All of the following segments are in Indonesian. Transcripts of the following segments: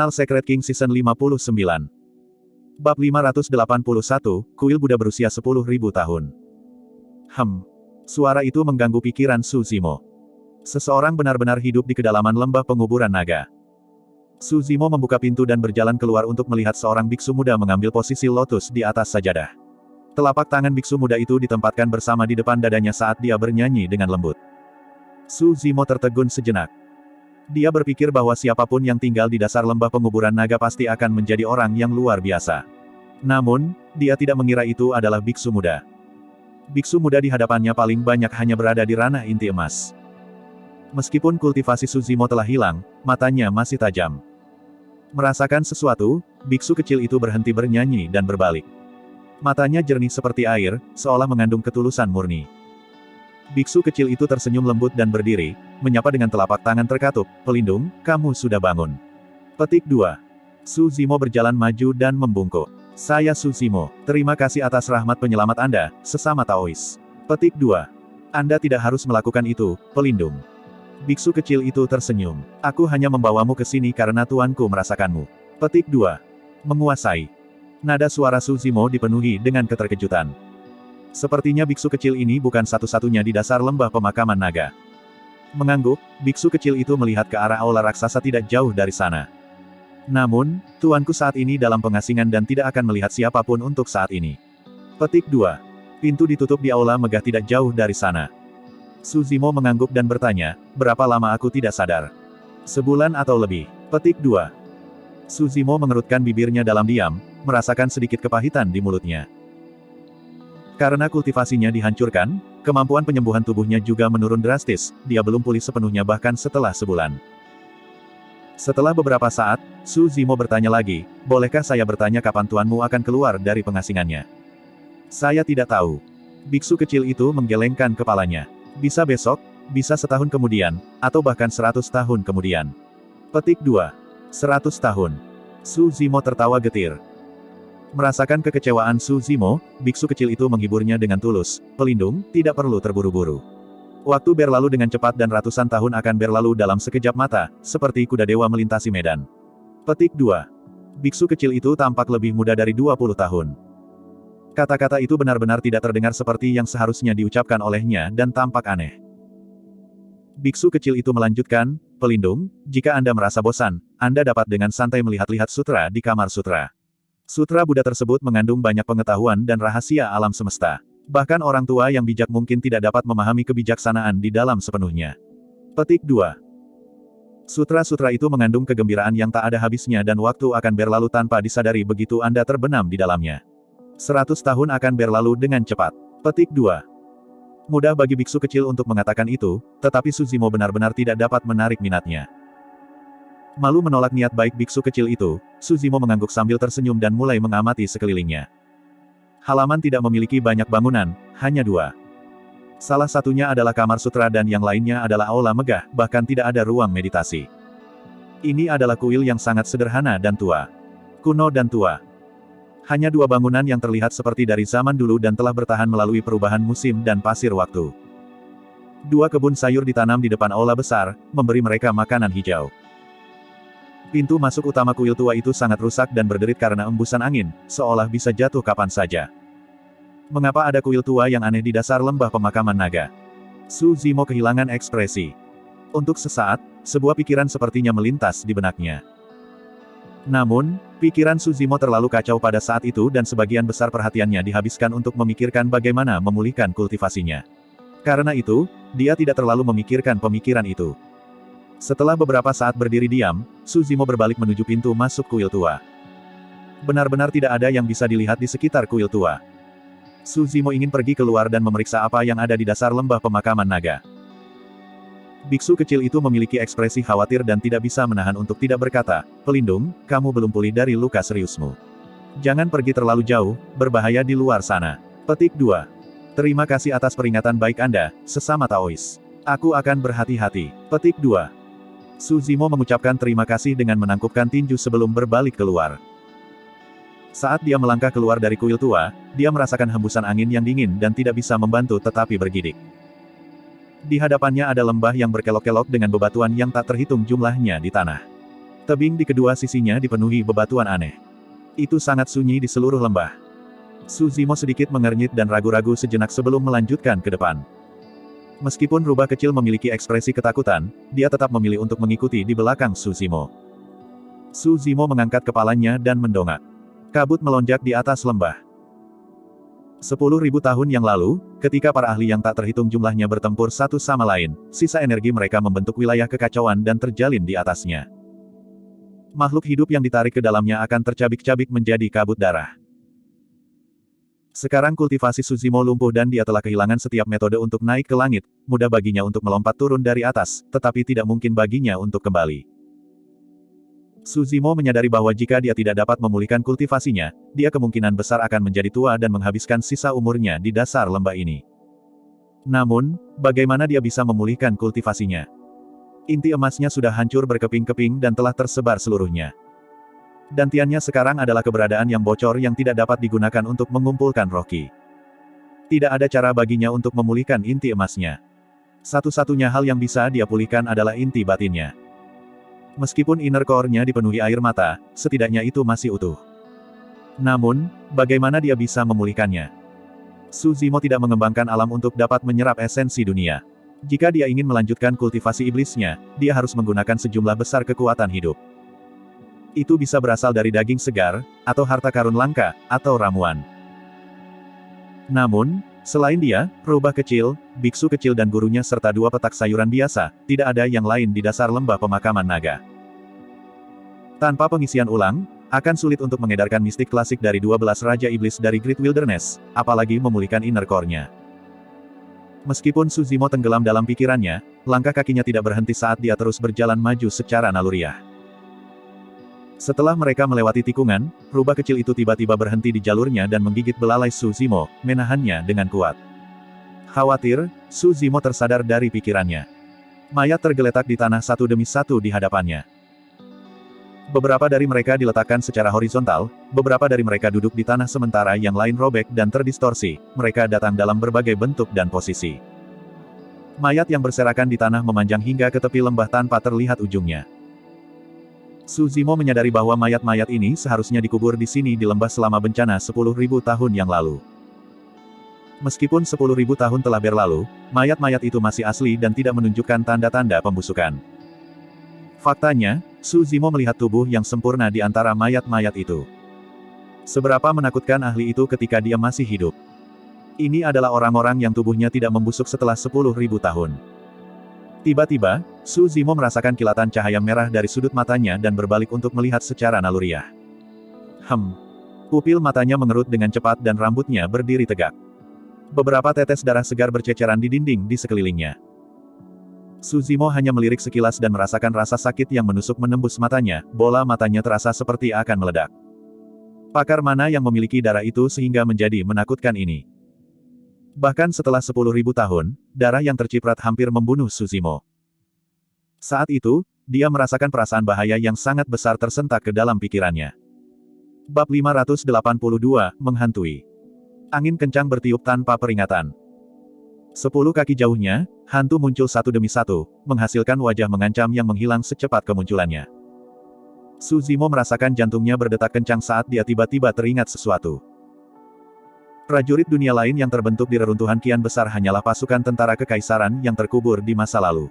Jurnal Secret King Season 59. Bab 581, Kuil Buddha berusia 10.000 tahun. Suara itu mengganggu pikiran Su Zimo. Seseorang benar-benar hidup di kedalaman lembah penguburan naga. Su Zimo membuka pintu dan berjalan keluar untuk melihat seorang biksu muda mengambil posisi lotus di atas sajadah. Telapak tangan biksu muda itu ditempatkan bersama di depan dadanya saat dia bernyanyi dengan lembut. Su Zimo tertegun sejenak. Dia berpikir bahwa siapapun yang tinggal di dasar lembah penguburan naga pasti akan menjadi orang yang luar biasa. Namun, dia tidak mengira itu adalah biksu muda. Biksu muda di hadapannya paling banyak hanya berada di ranah inti emas. Meskipun kultivasi Su Zimo telah hilang, matanya masih tajam. Merasakan sesuatu, biksu kecil itu berhenti bernyanyi dan berbalik. Matanya jernih seperti air, seolah mengandung ketulusan murni. Biksu kecil itu tersenyum lembut dan berdiri, menyapa dengan telapak tangan terkatup, "Pelindung, kamu sudah bangun." Petik 2. Su Zimo berjalan maju dan membungkuk. "Saya Su Zimo, terima kasih atas rahmat penyelamat Anda, sesama Taois." Petik 2. "Anda tidak harus melakukan itu, pelindung." Biksu kecil itu tersenyum. "Aku hanya membawamu ke sini karena tuanku merasakanmu." Petik 2. Menguasai. Nada suara Su Zimo dipenuhi dengan keterkejutan. Sepertinya biksu kecil ini bukan satu-satunya di dasar lembah pemakaman naga. Mengangguk, biksu kecil itu melihat ke arah aula raksasa tidak jauh dari sana. "Namun, tuanku saat ini dalam pengasingan dan tidak akan melihat siapapun untuk saat ini." Petik 2. Pintu ditutup di aula megah tidak jauh dari sana. Su Zimo mengangguk dan bertanya, "Berapa lama aku tidak sadar?" "Sebulan atau lebih." Petik 2. Su Zimo mengerutkan bibirnya dalam diam, merasakan sedikit kepahitan di mulutnya. Karena kultivasinya dihancurkan, kemampuan penyembuhan tubuhnya juga menurun drastis, dia belum pulih sepenuhnya bahkan setelah sebulan. Setelah beberapa saat, Su Zimo bertanya lagi, "Bolehkah saya bertanya kapan tuanmu akan keluar dari pengasingannya?" "Saya tidak tahu." Biksu kecil itu menggelengkan kepalanya. "Bisa besok, bisa setahun kemudian, atau bahkan 100 tahun kemudian." Petik 2. 100 tahun. Su Zimo tertawa getir. Merasakan kekecewaan Su Zimo, biksu kecil itu menghiburnya dengan tulus, "Pelindung, tidak perlu terburu-buru. Waktu berlalu dengan cepat dan ratusan tahun akan berlalu dalam sekejap mata, seperti kuda dewa melintasi medan." Petik 2. Biksu kecil itu tampak lebih muda dari 20 tahun. Kata-kata itu benar-benar tidak terdengar seperti yang seharusnya diucapkan olehnya dan tampak aneh. Biksu kecil itu melanjutkan, "Pelindung, jika Anda merasa bosan, Anda dapat dengan santai melihat-lihat sutra di kamar sutra. Sutra Buddha tersebut mengandung banyak pengetahuan dan rahasia alam semesta. Bahkan orang tua yang bijak mungkin tidak dapat memahami kebijaksanaan di dalam sepenuhnya." Petik 2. Sutra-sutra itu mengandung kegembiraan yang tak ada habisnya dan waktu akan berlalu tanpa disadari begitu Anda terbenam di dalamnya. 100 tahun akan berlalu dengan cepat. Petik 2. Mudah bagi biksu kecil untuk mengatakan itu, tetapi Su Zimo benar-benar tidak dapat menarik minatnya. Malu menolak niat baik biksu kecil itu, Su Zimo mengangguk sambil tersenyum dan mulai mengamati sekelilingnya. Halaman tidak memiliki banyak bangunan, hanya 2. Salah satunya adalah kamar sutra dan yang lainnya adalah aula megah, bahkan tidak ada ruang meditasi. Ini adalah kuil yang sangat sederhana dan tua. Kuno dan tua. Hanya 2 bangunan yang terlihat seperti dari zaman dulu dan telah bertahan melalui perubahan musim dan pasir waktu. 2 kebun sayur ditanam di depan aula besar, memberi mereka makanan hijau. Pintu masuk utama kuil tua itu sangat rusak dan berderit karena embusan angin, seolah bisa jatuh kapan saja. Mengapa ada kuil tua yang aneh di dasar lembah pemakaman naga? Su Zimo kehilangan ekspresi. Untuk sesaat, sebuah pikiran sepertinya melintas di benaknya. Namun, pikiran Su Zimo terlalu kacau pada saat itu dan sebagian besar perhatiannya dihabiskan untuk memikirkan bagaimana memulihkan kultivasinya. Karena itu, dia tidak terlalu memikirkan pemikiran itu. Setelah beberapa saat berdiri diam, Su Zimo berbalik menuju pintu masuk kuil tua. Benar-benar tidak ada yang bisa dilihat di sekitar kuil tua. Su Zimo ingin pergi keluar dan memeriksa apa yang ada di dasar lembah pemakaman naga. Biksu kecil itu memiliki ekspresi khawatir dan tidak bisa menahan untuk tidak berkata, "Pelindung, kamu belum pulih dari luka seriusmu. Jangan pergi terlalu jauh, berbahaya di luar sana." Petik 2. Terima kasih atas peringatan baik Anda, sesama Taois. Aku akan berhati-hati. Petik 2. Su Zimo mengucapkan terima kasih dengan menangkupkan tinju sebelum berbalik keluar. Saat dia melangkah keluar dari kuil tua, dia merasakan hembusan angin yang dingin dan tidak bisa membantu tetapi bergidik. Di hadapannya ada lembah yang berkelok-kelok dengan bebatuan yang tak terhitung jumlahnya di tanah. Tebing di kedua sisinya dipenuhi bebatuan aneh. Itu sangat sunyi di seluruh lembah. Suzimo sedikit mengernyit dan ragu-ragu sejenak sebelum melanjutkan ke depan. Meskipun rubah kecil memiliki ekspresi ketakutan, dia tetap memilih untuk mengikuti di belakang Suzimo. Suzimo mengangkat kepalanya dan mendongak. Kabut melonjak di atas lembah. 10.000 tahun yang lalu, ketika para ahli yang tak terhitung jumlahnya bertempur satu sama lain, sisa energi mereka membentuk wilayah kekacauan dan terjalin di atasnya. Makhluk hidup yang ditarik ke dalamnya akan tercabik-cabik menjadi kabut darah. Sekarang kultivasi Suzimo lumpuh dan dia telah kehilangan setiap metode untuk naik ke langit, mudah baginya untuk melompat turun dari atas, tetapi tidak mungkin baginya untuk kembali. Suzimo menyadari bahwa jika dia tidak dapat memulihkan kultivasinya, dia kemungkinan besar akan menjadi tua dan menghabiskan sisa umurnya di dasar lembah ini. Namun, bagaimana dia bisa memulihkan kultivasinya? Inti emasnya sudah hancur berkeping-keping dan telah tersebar seluruhnya. Dantiannya sekarang adalah keberadaan yang bocor yang tidak dapat digunakan untuk mengumpulkan roh Qi. Tidak ada cara baginya untuk memulihkan inti emasnya. Satu-satunya hal yang bisa dia pulihkan adalah inti batinnya. Meskipun inner core-nya dipenuhi air mata, setidaknya itu masih utuh. Namun, bagaimana dia bisa memulihkannya? Suzimo tidak mengembangkan alam untuk dapat menyerap esensi dunia. Jika dia ingin melanjutkan kultivasi iblisnya, dia harus menggunakan sejumlah besar kekuatan hidup. Itu bisa berasal dari daging segar, atau harta karun langka, atau ramuan. Namun, selain dia, rubah kecil, biksu kecil dan gurunya serta 2 petak sayuran biasa, tidak ada yang lain di dasar lembah pemakaman naga. Tanpa pengisian ulang, akan sulit untuk mengedarkan mistik klasik dari 12 Raja Iblis dari Great Wilderness, apalagi memulihkan inner core-nya. Meskipun Suzimo tenggelam dalam pikirannya, langkah kakinya tidak berhenti saat dia terus berjalan maju secara naluriah. Setelah mereka melewati tikungan, rubah kecil itu tiba-tiba berhenti di jalurnya dan menggigit belalai Suzimo, menahannya dengan kuat. Khawatir, Suzimo tersadar dari pikirannya. Mayat tergeletak di tanah satu demi satu di hadapannya. Beberapa dari mereka diletakkan secara horizontal, beberapa dari mereka duduk di tanah sementara yang lain robek dan terdistorsi, mereka datang dalam berbagai bentuk dan posisi. Mayat yang berserakan di tanah memanjang hingga ke tepi lembah tanpa terlihat ujungnya. Suzimo menyadari bahwa mayat-mayat ini seharusnya dikubur di sini di lembah selama bencana 10.000 tahun yang lalu. Meskipun 10.000 tahun telah berlalu, mayat-mayat itu masih asli dan tidak menunjukkan tanda-tanda pembusukan. Faktanya, Suzimo melihat tubuh yang sempurna di antara mayat-mayat itu. Seberapa menakutkan ahli itu ketika dia masih hidup. Ini adalah orang-orang yang tubuhnya tidak membusuk setelah 10.000 tahun. Tiba-tiba, Suzimo merasakan kilatan cahaya merah dari sudut matanya dan berbalik untuk melihat secara naluriah. Pupil matanya mengerut dengan cepat dan rambutnya berdiri tegak. Beberapa tetes darah segar berceceran di dinding di sekelilingnya. Suzimo hanya melirik sekilas dan merasakan rasa sakit yang menusuk menembus matanya, bola matanya terasa seperti akan meledak. Pakar mana yang memiliki darah itu sehingga menjadi menakutkan ini? Bahkan setelah 10.000 tahun, darah yang terciprat hampir membunuh Suzimo. Saat itu, dia merasakan perasaan bahaya yang sangat besar tersentak ke dalam pikirannya. Bab 582, Menghantui. Angin kencang bertiup tanpa peringatan. 10 kaki jauhnya, hantu muncul satu demi satu, menghasilkan wajah mengancam yang menghilang secepat kemunculannya. Suzimo merasakan jantungnya berdetak kencang saat dia tiba-tiba teringat sesuatu. Prajurit dunia lain yang terbentuk di reruntuhan kian besar hanyalah pasukan tentara kekaisaran yang terkubur di masa lalu.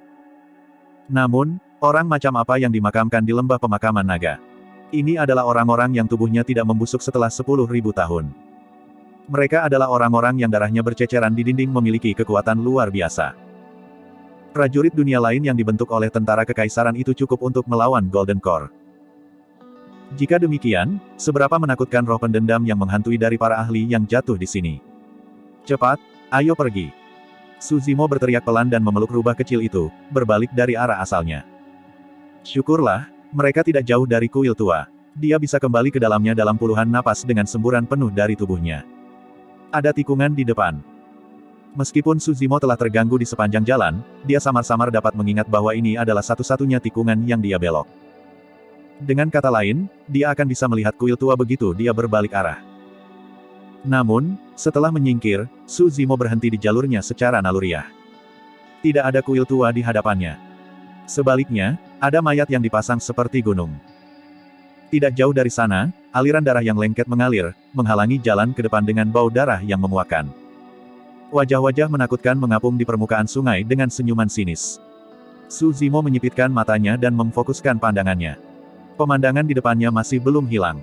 Namun, orang macam apa yang dimakamkan di lembah pemakaman naga? Ini adalah orang-orang yang tubuhnya tidak membusuk setelah 10.000 tahun. Mereka adalah orang-orang yang darahnya berceceran di dinding memiliki kekuatan luar biasa. Prajurit dunia lain yang dibentuk oleh tentara kekaisaran itu cukup untuk melawan Golden Core. Jika demikian, seberapa menakutkan roh pendendam yang menghantui dari para ahli yang jatuh di sini? Cepat, ayo pergi. Suzimo berteriak pelan dan memeluk rubah kecil itu, berbalik dari arah asalnya. Syukurlah, mereka tidak jauh dari kuil tua. Dia bisa kembali ke dalamnya dalam puluhan napas dengan semburan penuh dari tubuhnya. Ada tikungan di depan. Meskipun Suzimo telah terganggu di sepanjang jalan, dia samar-samar dapat mengingat bahwa ini adalah satu-satunya tikungan yang dia belok. Dengan kata lain, dia akan bisa melihat kuil tua begitu dia berbalik arah. Namun, setelah menyingkir, Suzimo berhenti di jalurnya secara naluriah. Tidak ada kuil tua di hadapannya. Sebaliknya, ada mayat yang dipasang seperti gunung. Tidak jauh dari sana, aliran darah yang lengket mengalir, menghalangi jalan ke depan dengan bau darah yang memuakkan. Wajah-wajah menakutkan mengapung di permukaan sungai dengan senyuman sinis. Su Zimo menyipitkan matanya dan memfokuskan pandangannya. Pemandangan di depannya masih belum hilang.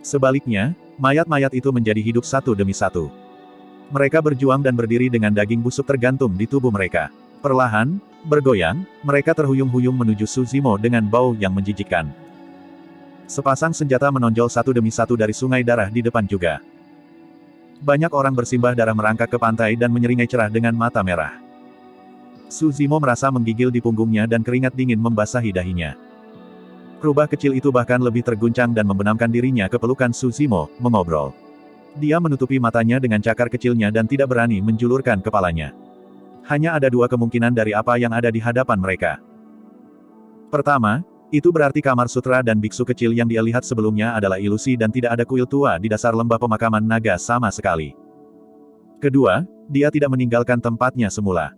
Sebaliknya, mayat-mayat itu menjadi hidup satu demi satu. Mereka berjuang dan berdiri dengan daging busuk tergantung di tubuh mereka. Perlahan, bergoyang, mereka terhuyung-huyung menuju Su Zimo dengan bau yang menjijikkan. Sepasang senjata menonjol satu demi satu dari sungai darah di depan juga. Banyak orang bersimbah darah merangkak ke pantai dan menyeringai cerah dengan mata merah. Su Zimo merasa menggigil di punggungnya dan keringat dingin membasahi dahinya. Rubah kecil itu bahkan lebih terguncang dan membenamkan dirinya ke pelukan Su Zimo, mengobrol. Dia menutupi matanya dengan cakar kecilnya dan tidak berani menjulurkan kepalanya. Hanya ada dua kemungkinan dari apa yang ada di hadapan mereka. Pertama, itu berarti kamar sutra dan biksu kecil yang dia lihat sebelumnya adalah ilusi dan tidak ada kuil tua di dasar lembah pemakaman naga sama sekali. Kedua, dia tidak meninggalkan tempatnya semula.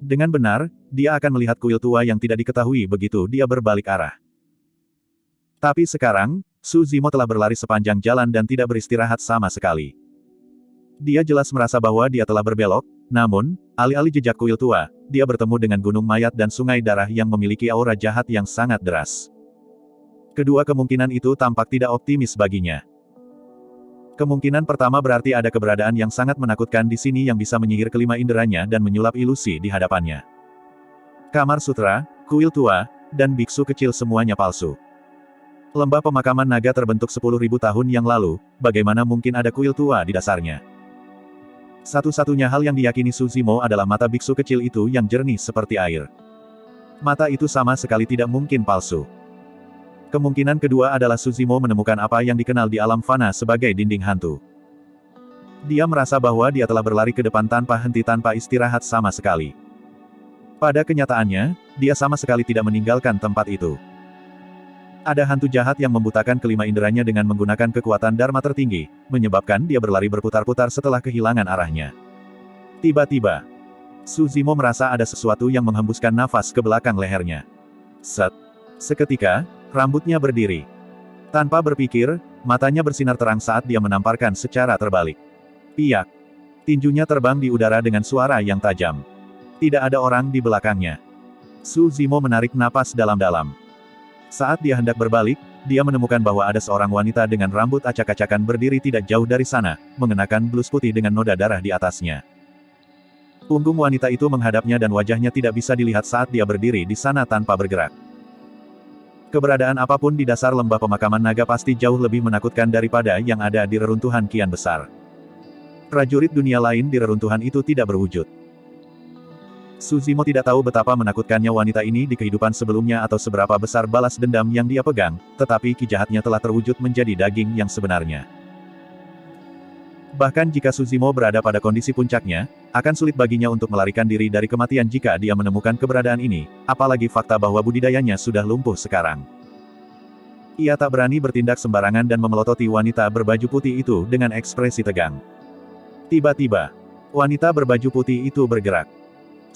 Dengan benar, dia akan melihat kuil tua yang tidak diketahui begitu dia berbalik arah. Tapi sekarang, Su Zimo telah berlari sepanjang jalan dan tidak beristirahat sama sekali. Dia jelas merasa bahwa dia telah berbelok, namun, alih-alih jejak kuil tua, dia bertemu dengan gunung mayat dan sungai darah yang memiliki aura jahat yang sangat deras. Kedua kemungkinan itu tampak tidak optimis baginya. Kemungkinan pertama berarti ada keberadaan yang sangat menakutkan di sini yang bisa menyihir kelima inderanya dan menyulap ilusi di hadapannya. Kamar sutra, kuil tua, dan biksu kecil semuanya palsu. Lembah pemakaman naga terbentuk 10.000 tahun yang lalu, bagaimana mungkin ada kuil tua di dasarnya? Satu-satunya hal yang diyakini Su Zimo adalah mata biksu kecil itu yang jernih seperti air. Mata itu sama sekali tidak mungkin palsu. Kemungkinan kedua adalah Su Zimo menemukan apa yang dikenal di alam fana sebagai dinding hantu. Dia merasa bahwa dia telah berlari ke depan tanpa henti tanpa istirahat sama sekali. Pada kenyataannya, dia sama sekali tidak meninggalkan tempat itu. Ada hantu jahat yang membutakan kelima inderanya dengan menggunakan kekuatan Dharma tertinggi, menyebabkan dia berlari berputar-putar setelah kehilangan arahnya. Tiba-tiba, Su Zimo merasa ada sesuatu yang menghembuskan nafas ke belakang lehernya. Set. Seketika, rambutnya berdiri. Tanpa berpikir, matanya bersinar terang saat dia menamparkan secara terbalik. Piak. Tinjunya terbang di udara dengan suara yang tajam. Tidak ada orang di belakangnya. Su Zimo menarik napas dalam-dalam. Saat dia hendak berbalik, dia menemukan bahwa ada seorang wanita dengan rambut acak-acakan berdiri tidak jauh dari sana, mengenakan blus putih dengan noda darah di atasnya. Punggung wanita itu menghadapnya dan wajahnya tidak bisa dilihat saat dia berdiri di sana tanpa bergerak. Keberadaan apapun di dasar lembah pemakaman naga pasti jauh lebih menakutkan daripada yang ada di reruntuhan kian besar. Prajurit dunia lain di reruntuhan itu tidak berwujud. Su Zimo tidak tahu betapa menakutkannya wanita ini di kehidupan sebelumnya atau seberapa besar balas dendam yang dia pegang, tetapi ki jahatnya telah terwujud menjadi daging yang sebenarnya. Bahkan jika Su Zimo berada pada kondisi puncaknya, akan sulit baginya untuk melarikan diri dari kematian jika dia menemukan keberadaan ini, apalagi fakta bahwa budidayanya sudah lumpuh sekarang. Ia tak berani bertindak sembarangan dan memelototi wanita berbaju putih itu dengan ekspresi tegang. Tiba-tiba, wanita berbaju putih itu bergerak.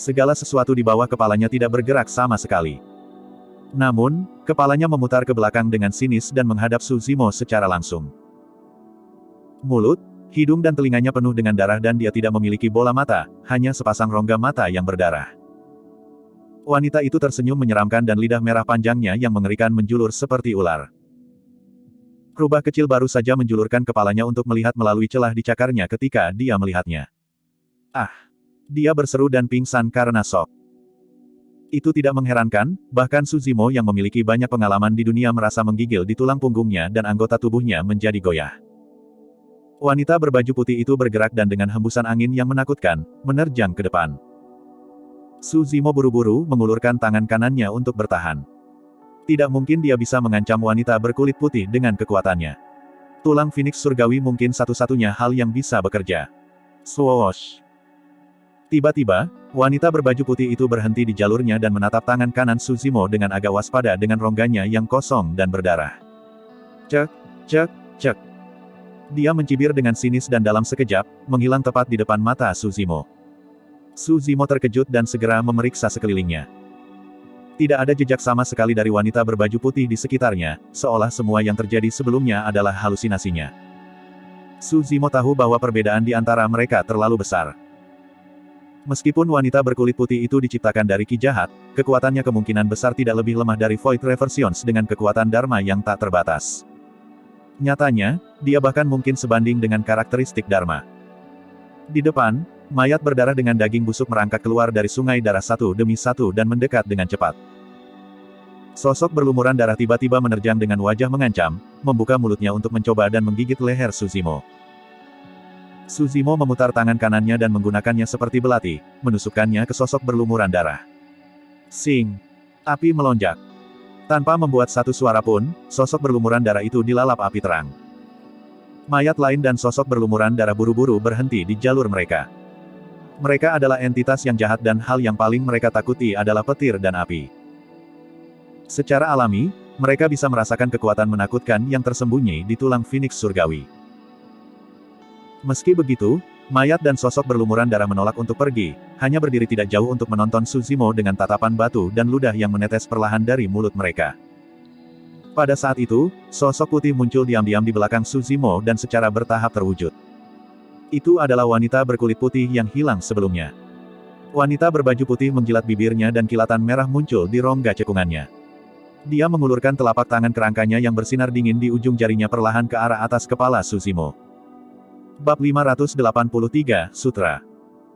Segala sesuatu di bawah kepalanya tidak bergerak sama sekali. Namun, kepalanya memutar ke belakang dengan sinis dan menghadap Su Zimo secara langsung. Mulut, hidung dan telinganya penuh dengan darah dan dia tidak memiliki bola mata, hanya sepasang rongga mata yang berdarah. Wanita itu tersenyum menyeramkan dan lidah merah panjangnya yang mengerikan menjulur seperti ular. Rubah kecil baru saja menjulurkan kepalanya untuk melihat melalui celah di cakarnya ketika dia melihatnya. Ah! Dia berseru dan pingsan karena shock. Itu tidak mengherankan, bahkan Su Zimo yang memiliki banyak pengalaman di dunia merasa menggigil di tulang punggungnya dan anggota tubuhnya menjadi goyah. Wanita berbaju putih itu bergerak dan dengan hembusan angin yang menakutkan, menerjang ke depan. Su Zimo buru-buru mengulurkan tangan kanannya untuk bertahan. Tidak mungkin dia bisa mengancam wanita berkulit putih dengan kekuatannya. Tulang Phoenix surgawi mungkin satu-satunya hal yang bisa bekerja. Swoosh! Tiba-tiba, wanita berbaju putih itu berhenti di jalurnya dan menatap tangan kanan Su Zimo dengan agak waspada dengan rongganya yang kosong dan berdarah. Cek, cek, cek. Dia mencibir dengan sinis dan dalam sekejap, menghilang tepat di depan mata Su Zimo. Su Zimo terkejut dan segera memeriksa sekelilingnya. Tidak ada jejak sama sekali dari wanita berbaju putih di sekitarnya, seolah semua yang terjadi sebelumnya adalah halusinasinya. Su Zimo tahu bahwa perbedaan di antara mereka terlalu besar. Meskipun wanita berkulit putih itu diciptakan dari ki jahat, kekuatannya kemungkinan besar tidak lebih lemah dari Void Reversions dengan kekuatan Dharma yang tak terbatas. Nyatanya, dia bahkan mungkin sebanding dengan karakteristik Dharma. Di depan, mayat berdarah dengan daging busuk merangkak keluar dari sungai darah satu demi satu dan mendekat dengan cepat. Sosok berlumuran darah tiba-tiba menerjang dengan wajah mengancam, membuka mulutnya untuk mencoba dan menggigit leher Su Zimo. Su Zimo memutar tangan kanannya dan menggunakannya seperti belati, menusukkannya ke sosok berlumuran darah. Sing! Api melonjak. Tanpa membuat satu suara pun, sosok berlumuran darah itu dilalap api terang. Mayat lain dan sosok berlumuran darah buru-buru berhenti di jalur mereka. Mereka adalah entitas yang jahat dan hal yang paling mereka takuti adalah petir dan api. Secara alami, mereka bisa merasakan kekuatan menakutkan yang tersembunyi di tulang Phoenix surgawi. Meski begitu, mayat dan sosok berlumuran darah menolak untuk pergi, hanya berdiri tidak jauh untuk menonton Su Zimo dengan tatapan batu dan ludah yang menetes perlahan dari mulut mereka. Pada saat itu, sosok putih muncul diam-diam di belakang Su Zimo dan secara bertahap terwujud. Itu adalah wanita berkulit putih yang hilang sebelumnya. Wanita berbaju putih menjilat bibirnya dan kilatan merah muncul di rongga cekungannya. Dia mengulurkan telapak tangan kerangkanya yang bersinar dingin di ujung jarinya perlahan ke arah atas kepala Su Zimo. Bab 583, Sutra.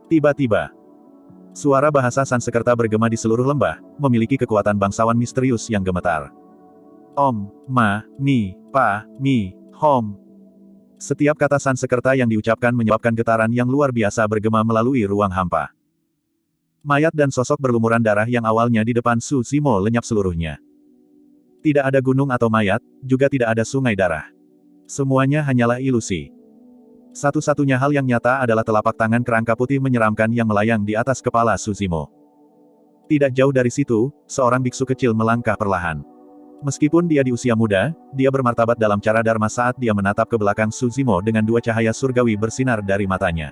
Tiba-tiba, suara bahasa Sanskerta bergema di seluruh lembah, memiliki kekuatan bangsawan misterius yang gemetar. Om, Ma, Ni, Pa, Mi, Hom. Setiap kata Sanskerta yang diucapkan menyebabkan getaran yang luar biasa bergema melalui ruang hampa. Mayat dan sosok berlumuran darah yang awalnya di depan Su Zimo lenyap seluruhnya. Tidak ada gunung atau mayat, juga tidak ada sungai darah. Semuanya hanyalah ilusi. Satu-satunya hal yang nyata adalah telapak tangan kerangka putih menyeramkan yang melayang di atas kepala Su Zimo. Tidak jauh dari situ, seorang biksu kecil melangkah perlahan. Meskipun dia di usia muda, dia bermartabat dalam cara Dharma saat dia menatap ke belakang Su Zimo dengan dua cahaya surgawi bersinar dari matanya.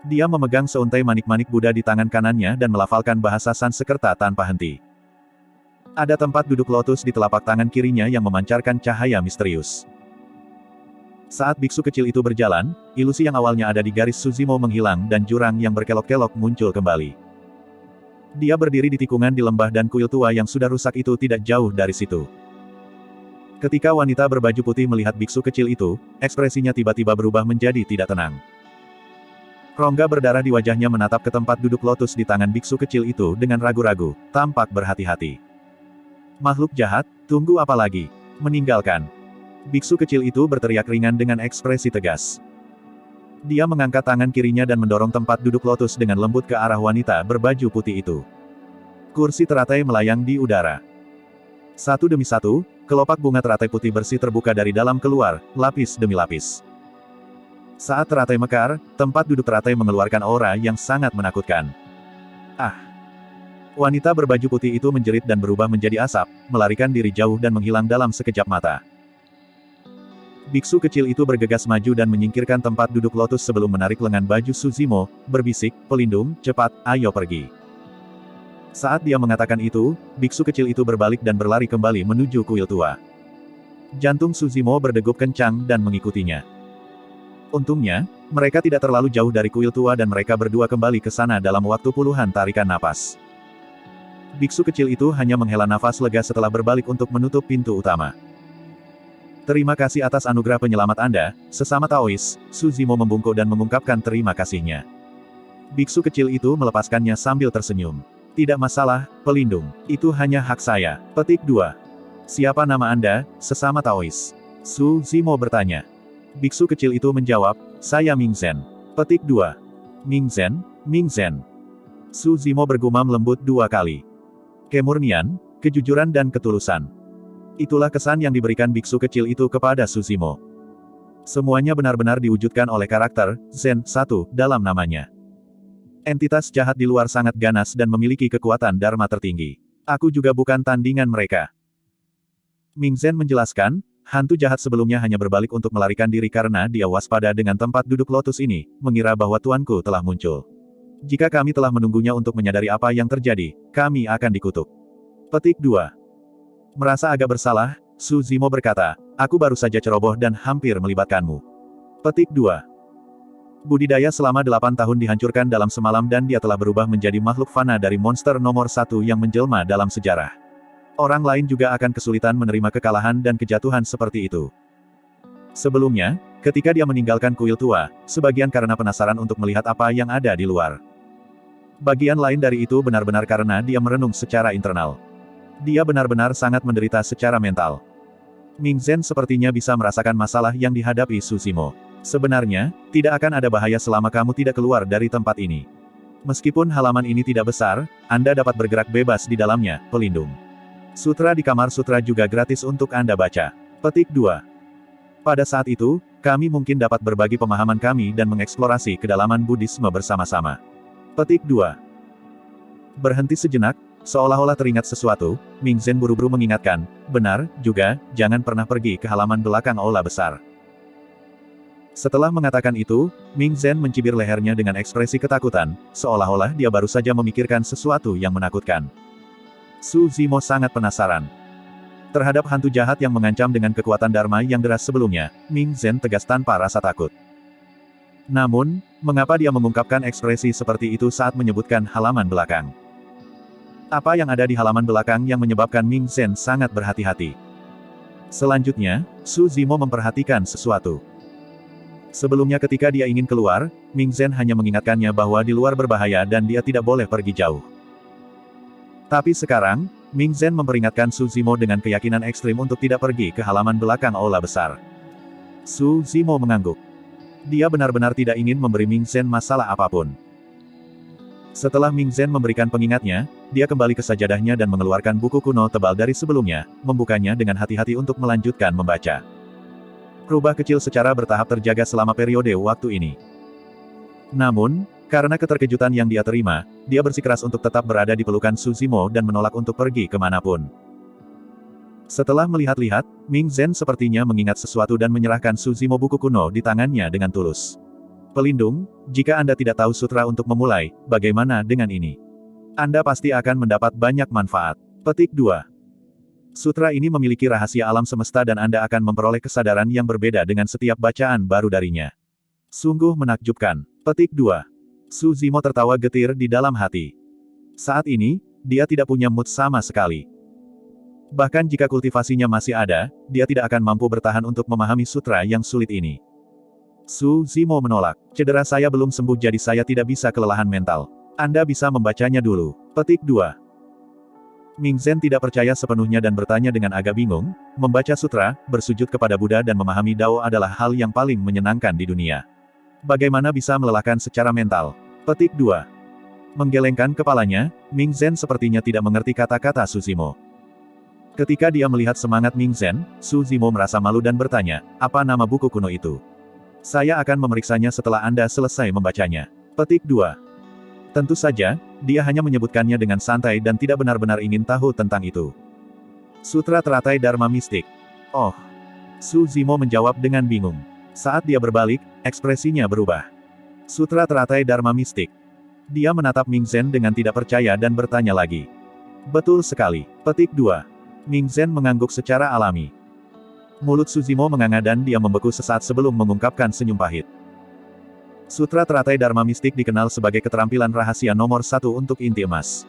Dia memegang seuntai manik-manik Buddha di tangan kanannya dan melafalkan bahasa Sanskerta tanpa henti. Ada tempat duduk lotus di telapak tangan kirinya yang memancarkan cahaya misterius. Saat biksu kecil itu berjalan, ilusi yang awalnya ada di garis Su Zimo menghilang dan jurang yang berkelok-kelok muncul kembali. Dia berdiri di tikungan di lembah dan kuil tua yang sudah rusak itu tidak jauh dari situ. Ketika wanita berbaju putih melihat biksu kecil itu, ekspresinya tiba-tiba berubah menjadi tidak tenang. Rongga berdarah di wajahnya menatap ke tempat duduk lotus di tangan biksu kecil itu dengan ragu-ragu, tampak berhati-hati. Makhluk jahat, tunggu apa lagi? Meninggalkan. Biksu kecil itu berteriak ringan dengan ekspresi tegas. Dia mengangkat tangan kirinya dan mendorong tempat duduk lotus dengan lembut ke arah wanita berbaju putih itu. Kursi teratai melayang di udara. Satu demi satu, kelopak bunga teratai putih bersih terbuka dari dalam keluar, lapis demi lapis. Saat teratai mekar, tempat duduk teratai mengeluarkan aura yang sangat menakutkan. Ah! Wanita berbaju putih itu menjerit dan berubah menjadi asap, melarikan diri jauh dan menghilang dalam sekejap mata. Biksu kecil itu bergegas maju dan menyingkirkan tempat duduk lotus sebelum menarik lengan baju Su Zimo, berbisik, "Pelindung, cepat, ayo pergi." Saat dia mengatakan itu, biksu kecil itu berbalik dan berlari kembali menuju kuil tua. Jantung Su Zimo berdegup kencang dan mengikutinya. Untungnya, mereka tidak terlalu jauh dari kuil tua dan mereka berdua kembali ke sana dalam waktu puluhan tarikan napas. Biksu kecil itu hanya menghela nafas lega setelah berbalik untuk menutup pintu utama. Terima kasih atas anugerah penyelamat Anda, sesama Taois, Su Zimo membungkuk dan mengungkapkan terima kasihnya. Biksu kecil itu melepaskannya sambil tersenyum. Tidak masalah, pelindung. Itu hanya hak saya. Petik 2. Siapa nama Anda, sesama Taois? Su Zimo bertanya. Biksu kecil itu menjawab, saya Ming Zhen. Petik 2. Ming Zhen, Ming Zhen. Su Zimo bergumam lembut 2 kali. Kemurnian, kejujuran dan ketulusan. Itulah kesan yang diberikan biksu kecil itu kepada Su Zimo. Semuanya benar-benar diwujudkan oleh karakter, Zen, 1, dalam namanya. Entitas jahat di luar sangat ganas dan memiliki kekuatan Dharma tertinggi. Aku juga bukan tandingan mereka. Ming Zhen menjelaskan, hantu jahat sebelumnya hanya berbalik untuk melarikan diri karena dia waspada dengan tempat duduk lotus ini, mengira bahwa tuanku telah muncul. Jika kami telah menunggunya untuk menyadari apa yang terjadi, kami akan dikutuk. Petik 2. Merasa agak bersalah, Su Zimo berkata, aku baru saja ceroboh dan hampir melibatkanmu. Petik 2. Budidaya selama 8 tahun dihancurkan dalam semalam dan dia telah berubah menjadi makhluk fana dari monster nomor 1 yang menjelma dalam sejarah. Orang lain juga akan kesulitan menerima kekalahan dan kejatuhan seperti itu. Sebelumnya, ketika dia meninggalkan kuil tua, sebagian karena penasaran untuk melihat apa yang ada di luar. Bagian lain dari itu benar-benar karena dia merenung secara internal. Dia benar-benar sangat menderita secara mental. Ming Zhen sepertinya bisa merasakan masalah yang dihadapi Su Zimo. Sebenarnya, tidak akan ada bahaya selama kamu tidak keluar dari tempat ini. Meskipun halaman ini tidak besar, Anda dapat bergerak bebas di dalamnya, pelindung. Sutra di kamar sutra juga gratis untuk Anda baca. Petik 2. Pada saat itu, kami mungkin dapat berbagi pemahaman kami dan mengeksplorasi kedalaman Buddhisme bersama-sama. Petik 2. Berhenti sejenak, seolah-olah teringat sesuatu, Ming Zhen buru-buru mengingatkan, benar, juga, jangan pernah pergi ke halaman belakang aula besar. Setelah mengatakan itu, Ming Zhen mencibir lehernya dengan ekspresi ketakutan, seolah-olah dia baru saja memikirkan sesuatu yang menakutkan. Su Zimo sangat penasaran. Terhadap hantu jahat yang mengancam dengan kekuatan Dharma yang deras sebelumnya, Ming Zhen tegas tanpa rasa takut. Namun, mengapa dia mengungkapkan ekspresi seperti itu saat menyebutkan halaman belakang? Apa yang ada di halaman belakang yang menyebabkan Ming Zhen sangat berhati-hati? Selanjutnya, Su Zimo memperhatikan sesuatu. Sebelumnya ketika dia ingin keluar, Ming Zhen hanya mengingatkannya bahwa di luar berbahaya dan dia tidak boleh pergi jauh. Tapi sekarang, Ming Zhen memperingatkan Su Zimo dengan keyakinan ekstrim untuk tidak pergi ke halaman belakang aula besar. Su Zimo mengangguk. Dia benar-benar tidak ingin memberi Ming Zhen masalah apapun. Setelah Ming Zhen memberikan pengingatnya, dia kembali ke sajadahnya dan mengeluarkan buku kuno tebal dari sebelumnya, membukanya dengan hati-hati untuk melanjutkan membaca. Rubah kecil secara bertahap terjaga selama periode waktu ini. Namun, karena keterkejutan yang dia terima, dia bersikeras untuk tetap berada di pelukan Su Zimo dan menolak untuk pergi kemanapun. Setelah melihat-lihat, Ming Zhen sepertinya mengingat sesuatu dan menyerahkan Su Zimo buku kuno di tangannya dengan tulus. Pelindung, jika Anda tidak tahu sutra untuk memulai, bagaimana dengan ini? Anda pasti akan mendapat banyak manfaat. Petik 2. Sutra ini memiliki rahasia alam semesta dan Anda akan memperoleh kesadaran yang berbeda dengan setiap bacaan baru darinya. Sungguh menakjubkan. Petik 2. Su Zimo tertawa getir di dalam hati. Saat ini, dia tidak punya mood sama sekali. Bahkan jika kultivasinya masih ada, dia tidak akan mampu bertahan untuk memahami sutra yang sulit ini. Su Zimo menolak. Cedera saya belum sembuh jadi saya tidak bisa kelelahan mental. Anda bisa membacanya dulu. Petik 2. Ming Zhen tidak percaya sepenuhnya dan bertanya dengan agak bingung, membaca sutra, bersujud kepada Buddha dan memahami Dao adalah hal yang paling menyenangkan di dunia. Bagaimana bisa melelahkan secara mental? Petik 2. Menggelengkan kepalanya, Ming Zhen sepertinya tidak mengerti kata-kata Su Zimo. Ketika dia melihat semangat Ming Zhen, Su Zimo merasa malu dan bertanya, apa nama buku kuno itu? Saya akan memeriksanya setelah Anda selesai membacanya. Petik 2. Tentu saja, dia hanya menyebutkannya dengan santai dan tidak benar-benar ingin tahu tentang itu. Sutra Teratai Dharma Mistik. Oh. Su Zimo menjawab dengan bingung. Saat dia berbalik, ekspresinya berubah. Sutra Teratai Dharma Mistik. Dia menatap Ming Zhen dengan tidak percaya dan bertanya lagi. Betul sekali. Petik 2. Ming Zhen mengangguk secara alami. Mulut Su Zimo menganga dan dia membeku sesaat sebelum mengungkapkan senyum pahit. Sutra Teratai Dharma Mistik dikenal sebagai keterampilan rahasia nomor 1 untuk inti emas.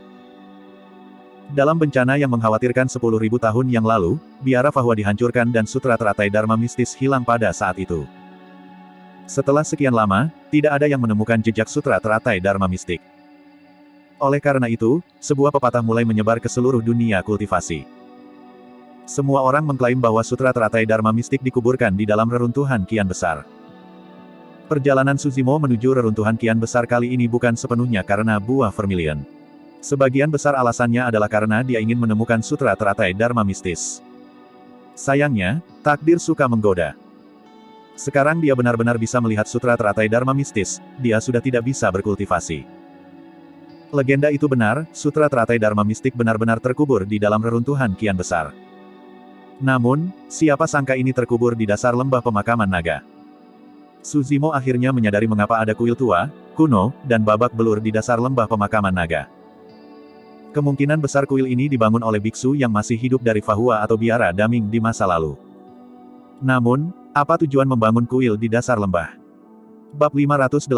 Dalam bencana yang mengkhawatirkan 10.000 tahun yang lalu, biara Fahua dihancurkan dan Sutra Teratai Dharma Mistis hilang pada saat itu. Setelah sekian lama, tidak ada yang menemukan jejak Sutra Teratai Dharma Mistik. Oleh karena itu, sebuah pepatah mulai menyebar ke seluruh dunia kultivasi. Semua orang mengklaim bahwa Sutra Teratai Dharma Mistik dikuburkan di dalam reruntuhan kian besar. Perjalanan Su Zimo menuju reruntuhan kian besar kali ini bukan sepenuhnya karena buah vermilion. Sebagian besar alasannya adalah karena dia ingin menemukan Sutra Teratai Dharma Mistis. Sayangnya, takdir suka menggoda. Sekarang dia benar-benar bisa melihat Sutra Teratai Dharma Mistis, dia sudah tidak bisa berkultivasi. Legenda itu benar, Sutra Teratai Dharma Mistik benar-benar terkubur di dalam reruntuhan kian besar. Namun, siapa sangka ini terkubur di dasar lembah pemakaman naga. Su Zimo akhirnya menyadari mengapa ada kuil tua, kuno, dan babak belur di dasar lembah pemakaman naga. Kemungkinan besar kuil ini dibangun oleh biksu yang masih hidup dari Fahua atau biara Daming di masa lalu. Namun, apa tujuan membangun kuil di dasar lembah? Bab 584,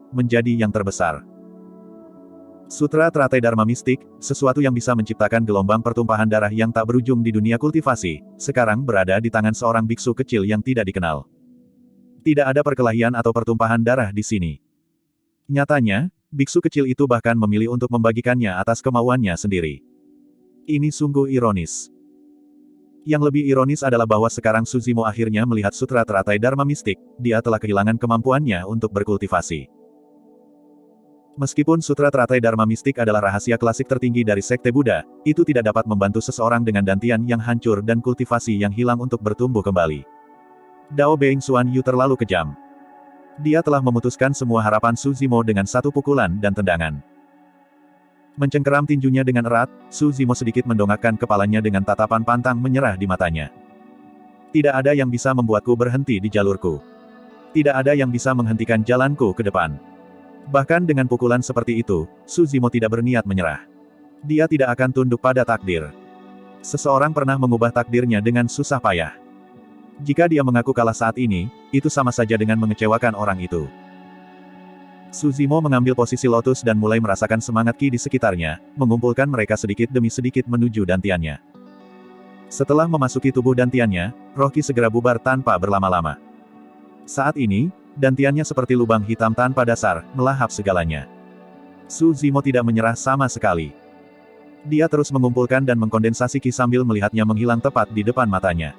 menjadi yang terbesar. Sutra Teratai Dharma Mistik, sesuatu yang bisa menciptakan gelombang pertumpahan darah yang tak berujung di dunia kultivasi, sekarang berada di tangan seorang biksu kecil yang tidak dikenal. Tidak ada perkelahian atau pertumpahan darah di sini. Nyatanya, biksu kecil itu bahkan memilih untuk membagikannya atas kemauannya sendiri. Ini sungguh ironis. Yang lebih ironis adalah bahwa sekarang Suzimo akhirnya melihat Sutra Teratai Dharma Mistik, dia telah kehilangan kemampuannya untuk berkultivasi. Meskipun Sutra Teratai Dharma Mistik adalah rahasia klasik tertinggi dari Sekte Buddha, itu tidak dapat membantu seseorang dengan dantian yang hancur dan kultivasi yang hilang untuk bertumbuh kembali. Dao Being Xuan Yu terlalu kejam. Dia telah memutuskan semua harapan Suzimo dengan satu pukulan dan tendangan. Mencengkeram tinjunya dengan erat, Suzimo sedikit mendongakkan kepalanya dengan tatapan pantang menyerah di matanya. Tidak ada yang bisa membuatku berhenti di jalurku. Tidak ada yang bisa menghentikan jalanku ke depan. Bahkan dengan pukulan seperti itu, Suzimo tidak berniat menyerah. Dia tidak akan tunduk pada takdir. Seseorang pernah mengubah takdirnya dengan susah payah. Jika dia mengaku kalah saat ini, itu sama saja dengan mengecewakan orang itu. Suzimo mengambil posisi lotus dan mulai merasakan semangat ki di sekitarnya, mengumpulkan mereka sedikit demi sedikit menuju dantiannya. Setelah memasuki tubuh dantiannya, roh ki segera bubar tanpa berlama-lama. Saat ini, dantiannya seperti lubang hitam tanpa dasar, melahap segalanya. Suzimo tidak menyerah sama sekali. Dia terus mengumpulkan dan mengkondensasi ki sambil melihatnya menghilang tepat di depan matanya.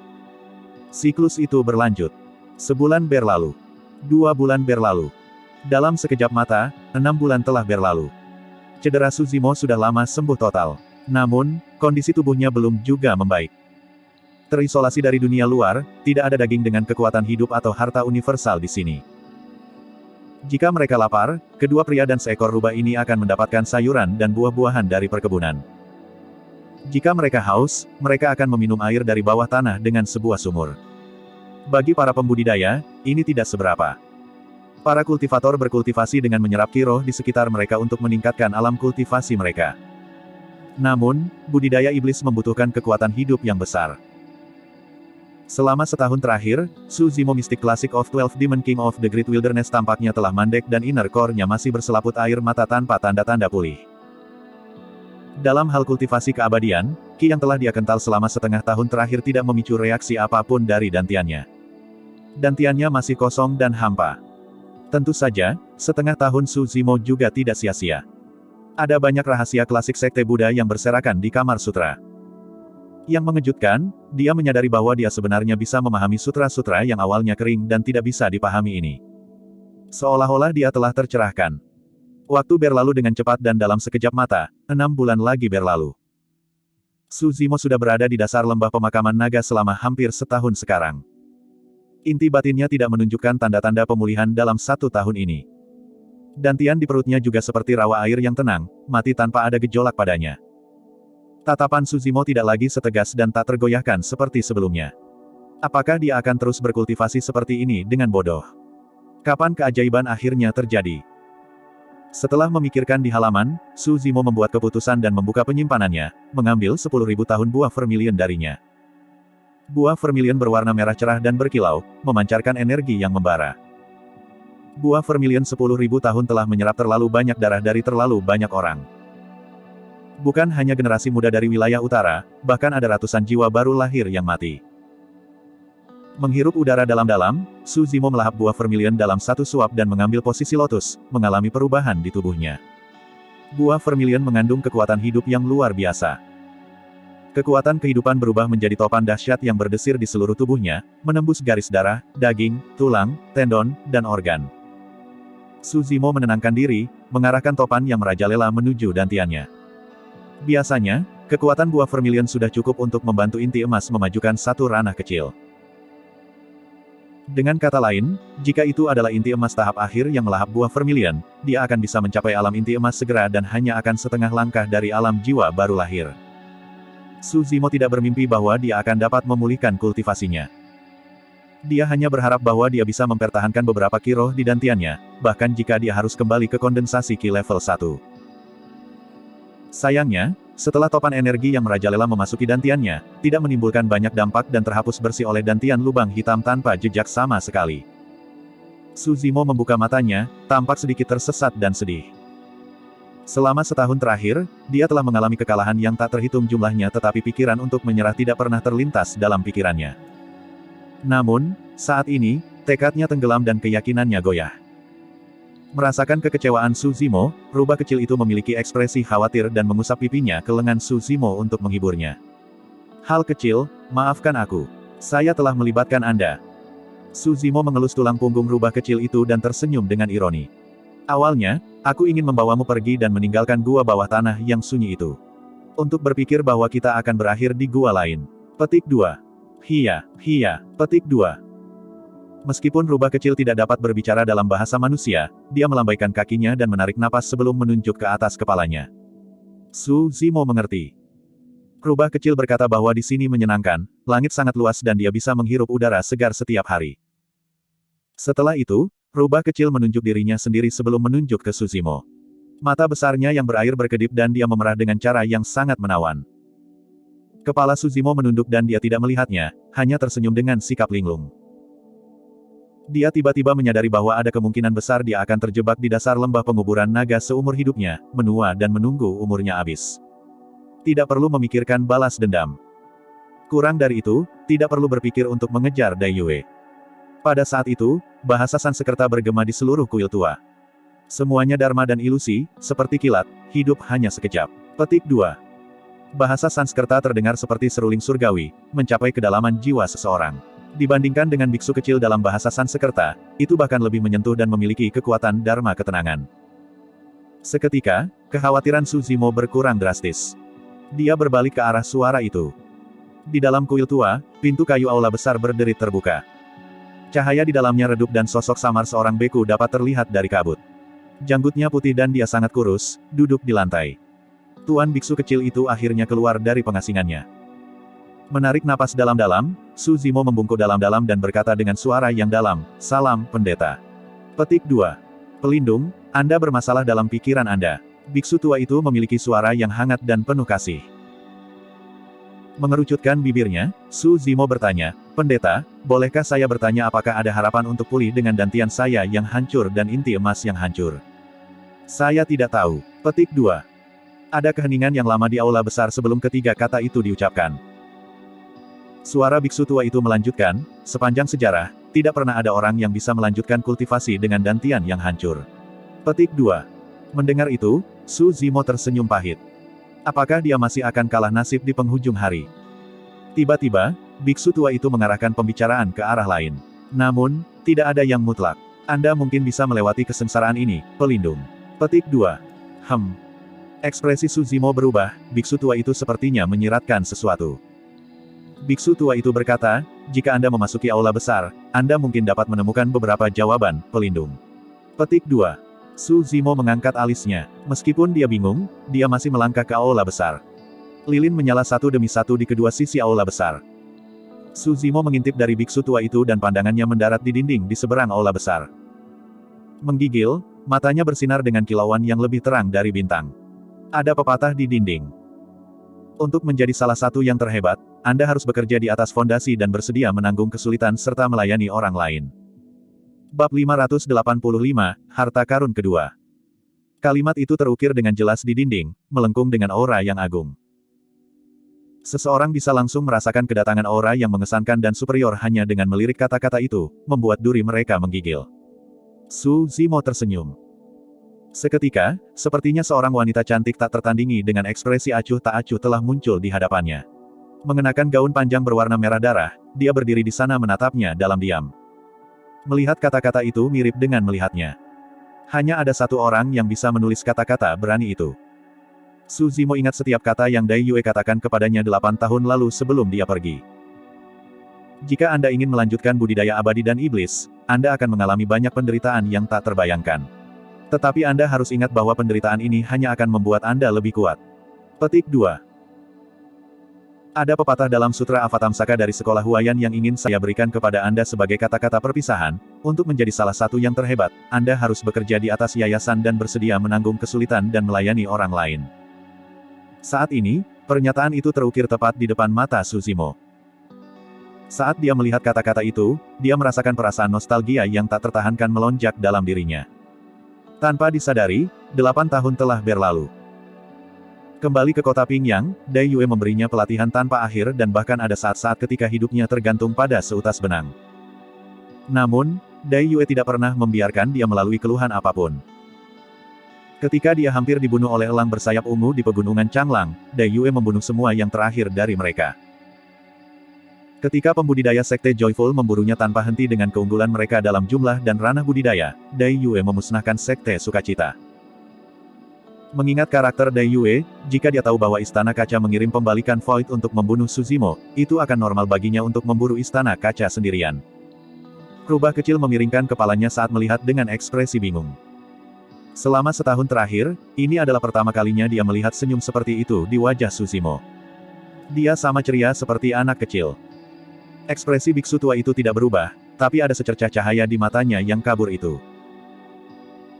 Siklus itu berlanjut. Sebulan berlalu. 2 bulan berlalu. Dalam sekejap mata, 6 bulan telah berlalu. Cedera Suzimo sudah lama sembuh total. Namun, kondisi tubuhnya belum juga membaik. Terisolasi dari dunia luar, tidak ada daging dengan kekuatan hidup atau harta universal di sini. Jika mereka lapar, kedua pria dan seekor rubah ini akan mendapatkan sayuran dan buah-buahan dari perkebunan. Jika mereka haus, mereka akan meminum air dari bawah tanah dengan sebuah sumur. Bagi para pembudidaya, ini tidak seberapa. Para kultivator berkultivasi dengan menyerap ki roh di sekitar mereka untuk meningkatkan alam kultivasi mereka. Namun, budidaya iblis membutuhkan kekuatan hidup yang besar. Selama setahun terakhir, Suzimo Mystic Classic of 12 Demon King of the Great Wilderness tampaknya telah mandek dan inner core-nya masih berselaput air mata tanpa tanda-tanda pulih. Dalam hal kultivasi keabadian, ki yang telah dia kental selama setengah tahun terakhir tidak memicu reaksi apapun dari dantiannya. Dantiannya masih kosong dan hampa. Tentu saja, setengah tahun Suzimo juga tidak sia-sia. Ada banyak rahasia klasik Sekte Buddha yang berserakan di Kamar Sutra. Yang mengejutkan, dia menyadari bahwa dia sebenarnya bisa memahami sutra-sutra yang awalnya kering dan tidak bisa dipahami ini. Seolah-olah dia telah tercerahkan. Waktu berlalu dengan cepat dan dalam sekejap mata, 6 bulan lagi berlalu. Suzimo sudah berada di dasar lembah pemakaman naga selama hampir setahun sekarang. Inti batinnya tidak menunjukkan tanda-tanda pemulihan dalam 1 tahun ini. Dantian di perutnya juga seperti rawa air yang tenang, mati tanpa ada gejolak padanya. Tatapan Suzimo tidak lagi setegas dan tak tergoyahkan seperti sebelumnya. Apakah dia akan terus berkultivasi seperti ini dengan bodoh? Kapan keajaiban akhirnya terjadi? Setelah memikirkan di halaman, Suzimo membuat keputusan dan membuka penyimpanannya, mengambil 10.000 tahun buah vermilion darinya. Buah vermilion berwarna merah cerah dan berkilau, memancarkan energi yang membara. Buah vermilion 10.000 tahun telah menyerap terlalu banyak darah dari terlalu banyak orang. Bukan hanya generasi muda dari wilayah utara, bahkan ada ratusan jiwa baru lahir yang mati. Menghirup udara dalam-dalam, Suzimo melahap buah vermilion dalam satu suap dan mengambil posisi lotus, mengalami perubahan di tubuhnya. Buah vermilion mengandung kekuatan hidup yang luar biasa. Kekuatan kehidupan berubah menjadi topan dahsyat yang berdesir di seluruh tubuhnya, menembus garis darah, daging, tulang, tendon, dan organ. Suzimo menenangkan diri, mengarahkan topan yang merajalela menuju dantiannya. Biasanya, kekuatan buah vermilion sudah cukup untuk membantu inti emas memajukan satu ranah kecil. Dengan kata lain, jika itu adalah inti emas tahap akhir yang melahap buah vermilion, dia akan bisa mencapai alam inti emas segera dan hanya akan setengah langkah dari alam jiwa baru lahir. Suzimo tidak bermimpi bahwa dia akan dapat memulihkan kultivasinya. Dia hanya berharap bahwa dia bisa mempertahankan beberapa ki roh di dantiannya, bahkan jika dia harus kembali ke kondensasi ki level 1. Sayangnya, setelah topan energi yang merajalela memasuki dantiannya, tidak menimbulkan banyak dampak dan terhapus bersih oleh dantian lubang hitam tanpa jejak sama sekali. Su Zimo membuka matanya, tampak sedikit tersesat dan sedih. Selama setahun terakhir, dia telah mengalami kekalahan yang tak terhitung jumlahnya, tetapi pikiran untuk menyerah tidak pernah terlintas dalam pikirannya. Namun, saat ini, tekadnya tenggelam dan keyakinannya goyah. Merasakan kekecewaan Su Zimo, rubah kecil itu memiliki ekspresi khawatir dan mengusap pipinya ke lengan Su Zimo untuk menghiburnya. Hal kecil, maafkan aku. Saya telah melibatkan Anda. Su Zimo mengelus tulang punggung rubah kecil itu dan tersenyum dengan ironi. Awalnya, aku ingin membawamu pergi dan meninggalkan gua bawah tanah yang sunyi itu. Untuk berpikir bahwa kita akan berakhir di gua lain. Petik 2. Hia. Petik 2. Meskipun rubah kecil tidak dapat berbicara dalam bahasa manusia, dia melambaikan kakinya dan menarik napas sebelum menunjuk ke atas kepalanya. Su Zimo mengerti. Rubah kecil berkata bahwa di sini menyenangkan, langit sangat luas dan dia bisa menghirup udara segar setiap hari. Setelah itu, rubah kecil menunjuk dirinya sendiri sebelum menunjuk ke Su Zimo. Mata besarnya yang berair berkedip dan dia memerah dengan cara yang sangat menawan. Kepala Su Zimo menunduk dan dia tidak melihatnya, hanya tersenyum dengan sikap linglung. Dia tiba-tiba menyadari bahwa ada kemungkinan besar dia akan terjebak di dasar lembah penguburan naga seumur hidupnya, menua dan menunggu umurnya habis. Tidak perlu memikirkan balas dendam. Kurang dari itu, tidak perlu berpikir untuk mengejar Dai Yue. Pada saat itu, bahasa Sanskerta bergema di seluruh kuil tua. Semuanya dharma dan ilusi, seperti kilat, hidup hanya sekejap. Petik 2. Bahasa Sanskerta terdengar seperti seruling surgawi, mencapai kedalaman jiwa seseorang. Dibandingkan dengan biksu kecil dalam bahasa Sanskerta, itu bahkan lebih menyentuh dan memiliki kekuatan dharma ketenangan. Seketika, kekhawatiran Su Zimo berkurang drastis. Dia berbalik ke arah suara itu. Di dalam kuil tua, pintu kayu aula besar berderit terbuka. Cahaya di dalamnya redup dan sosok samar seorang beku dapat terlihat dari kabut. Janggutnya putih dan dia sangat kurus, duduk di lantai. Tuan biksu kecil itu akhirnya keluar dari pengasingannya. Menarik napas dalam-dalam, Su Zimo membungkuk dalam-dalam dan berkata dengan suara yang dalam, "Salam, pendeta." Petik 2. Pelindung, Anda bermasalah dalam pikiran Anda. Biksu tua itu memiliki suara yang hangat dan penuh kasih. Mengerucutkan bibirnya, Su Zimo bertanya, "Pendeta, bolehkah saya bertanya apakah ada harapan untuk pulih dengan dantian saya yang hancur dan inti emas yang hancur?" "Saya tidak tahu." Petik 2. Ada keheningan yang lama di aula besar sebelum ketiga kata itu diucapkan. Suara biksu tua itu melanjutkan, "Sepanjang sejarah, tidak pernah ada orang yang bisa melanjutkan kultivasi dengan dantian yang hancur." Petik 2. Mendengar itu, Su Zimo tersenyum pahit. Apakah dia masih akan kalah nasib di penghujung hari? Tiba-tiba, biksu tua itu mengarahkan pembicaraan ke arah lain. Namun, tidak ada yang mutlak. Anda mungkin bisa melewati kesengsaraan ini, pelindung. Petik 2. Ekspresi Su Zimo berubah, biksu tua itu sepertinya menyiratkan sesuatu. Biksu tua itu berkata, "Jika Anda memasuki aula besar, Anda mungkin dapat menemukan beberapa jawaban, pelindung." Petik 2. Su Zimo mengangkat alisnya. Meskipun dia bingung, dia masih melangkah ke aula besar. Lilin menyala satu demi satu di kedua sisi aula besar. Su Zimo mengintip dari biksu tua itu dan pandangannya mendarat di dinding di seberang aula besar. Menggigil, matanya bersinar dengan kilauan yang lebih terang dari bintang. Ada pepatah di dinding. Untuk menjadi salah satu yang terhebat, Anda harus bekerja di atas fondasi dan bersedia menanggung kesulitan serta melayani orang lain. Bab 585, Harta Karun Kedua. Kalimat itu terukir dengan jelas di dinding, melengkung dengan aura yang agung. Seseorang bisa langsung merasakan kedatangan aura yang mengesankan dan superior hanya dengan melirik kata-kata itu, membuat duri mereka menggigil. Su Zimo tersenyum. Seketika, sepertinya seorang wanita cantik tak tertandingi dengan ekspresi acuh tak acuh telah muncul di hadapannya. Mengenakan gaun panjang berwarna merah darah, dia berdiri di sana menatapnya dalam diam. Melihat kata-kata itu mirip dengan melihatnya. Hanya ada satu orang yang bisa menulis kata-kata berani itu. Su Zimo ingat setiap kata yang Dai Yue katakan kepadanya 8 tahun lalu sebelum dia pergi. Jika Anda ingin melanjutkan budidaya abadi dan iblis, Anda akan mengalami banyak penderitaan yang tak terbayangkan. Tetapi Anda harus ingat bahwa penderitaan ini hanya akan membuat Anda lebih kuat. Petik 2. Ada pepatah dalam Sutra Avatamsaka dari sekolah Huayan yang ingin saya berikan kepada Anda sebagai kata-kata perpisahan. Untuk menjadi salah satu yang terhebat, Anda harus bekerja di atas yayasan dan bersedia menanggung kesulitan dan melayani orang lain. Saat ini, pernyataan itu terukir tepat di depan mata Suzimo. Saat dia melihat kata-kata itu, dia merasakan perasaan nostalgia yang tak tertahankan melonjak dalam dirinya. Tanpa disadari, 8 tahun telah berlalu. Kembali ke kota Pingyang, Dai Yue memberinya pelatihan tanpa akhir dan bahkan ada saat-saat ketika hidupnya tergantung pada seutas benang. Namun, Dai Yue tidak pernah membiarkan dia melalui keluhan apapun. Ketika dia hampir dibunuh oleh elang bersayap ungu di pegunungan Changlang, Dai Yue membunuh semua yang terakhir dari mereka. Ketika pembudidaya Sekte Joyful memburunya tanpa henti dengan keunggulan mereka dalam jumlah dan ranah budidaya, Dai Yue memusnahkan Sekte Sukacita. Mengingat karakter Dai Yue, jika dia tahu bahwa Istana Kaca mengirim pembalikan Void untuk membunuh Suzimo, itu akan normal baginya untuk memburu Istana Kaca sendirian. Rubah kecil memiringkan kepalanya saat melihat dengan ekspresi bingung. Selama setahun terakhir, ini adalah pertama kalinya dia melihat senyum seperti itu di wajah Suzimo. Dia sama ceria seperti anak kecil. Ekspresi biksu tua itu tidak berubah, tapi ada secercah cahaya di matanya yang kabur itu.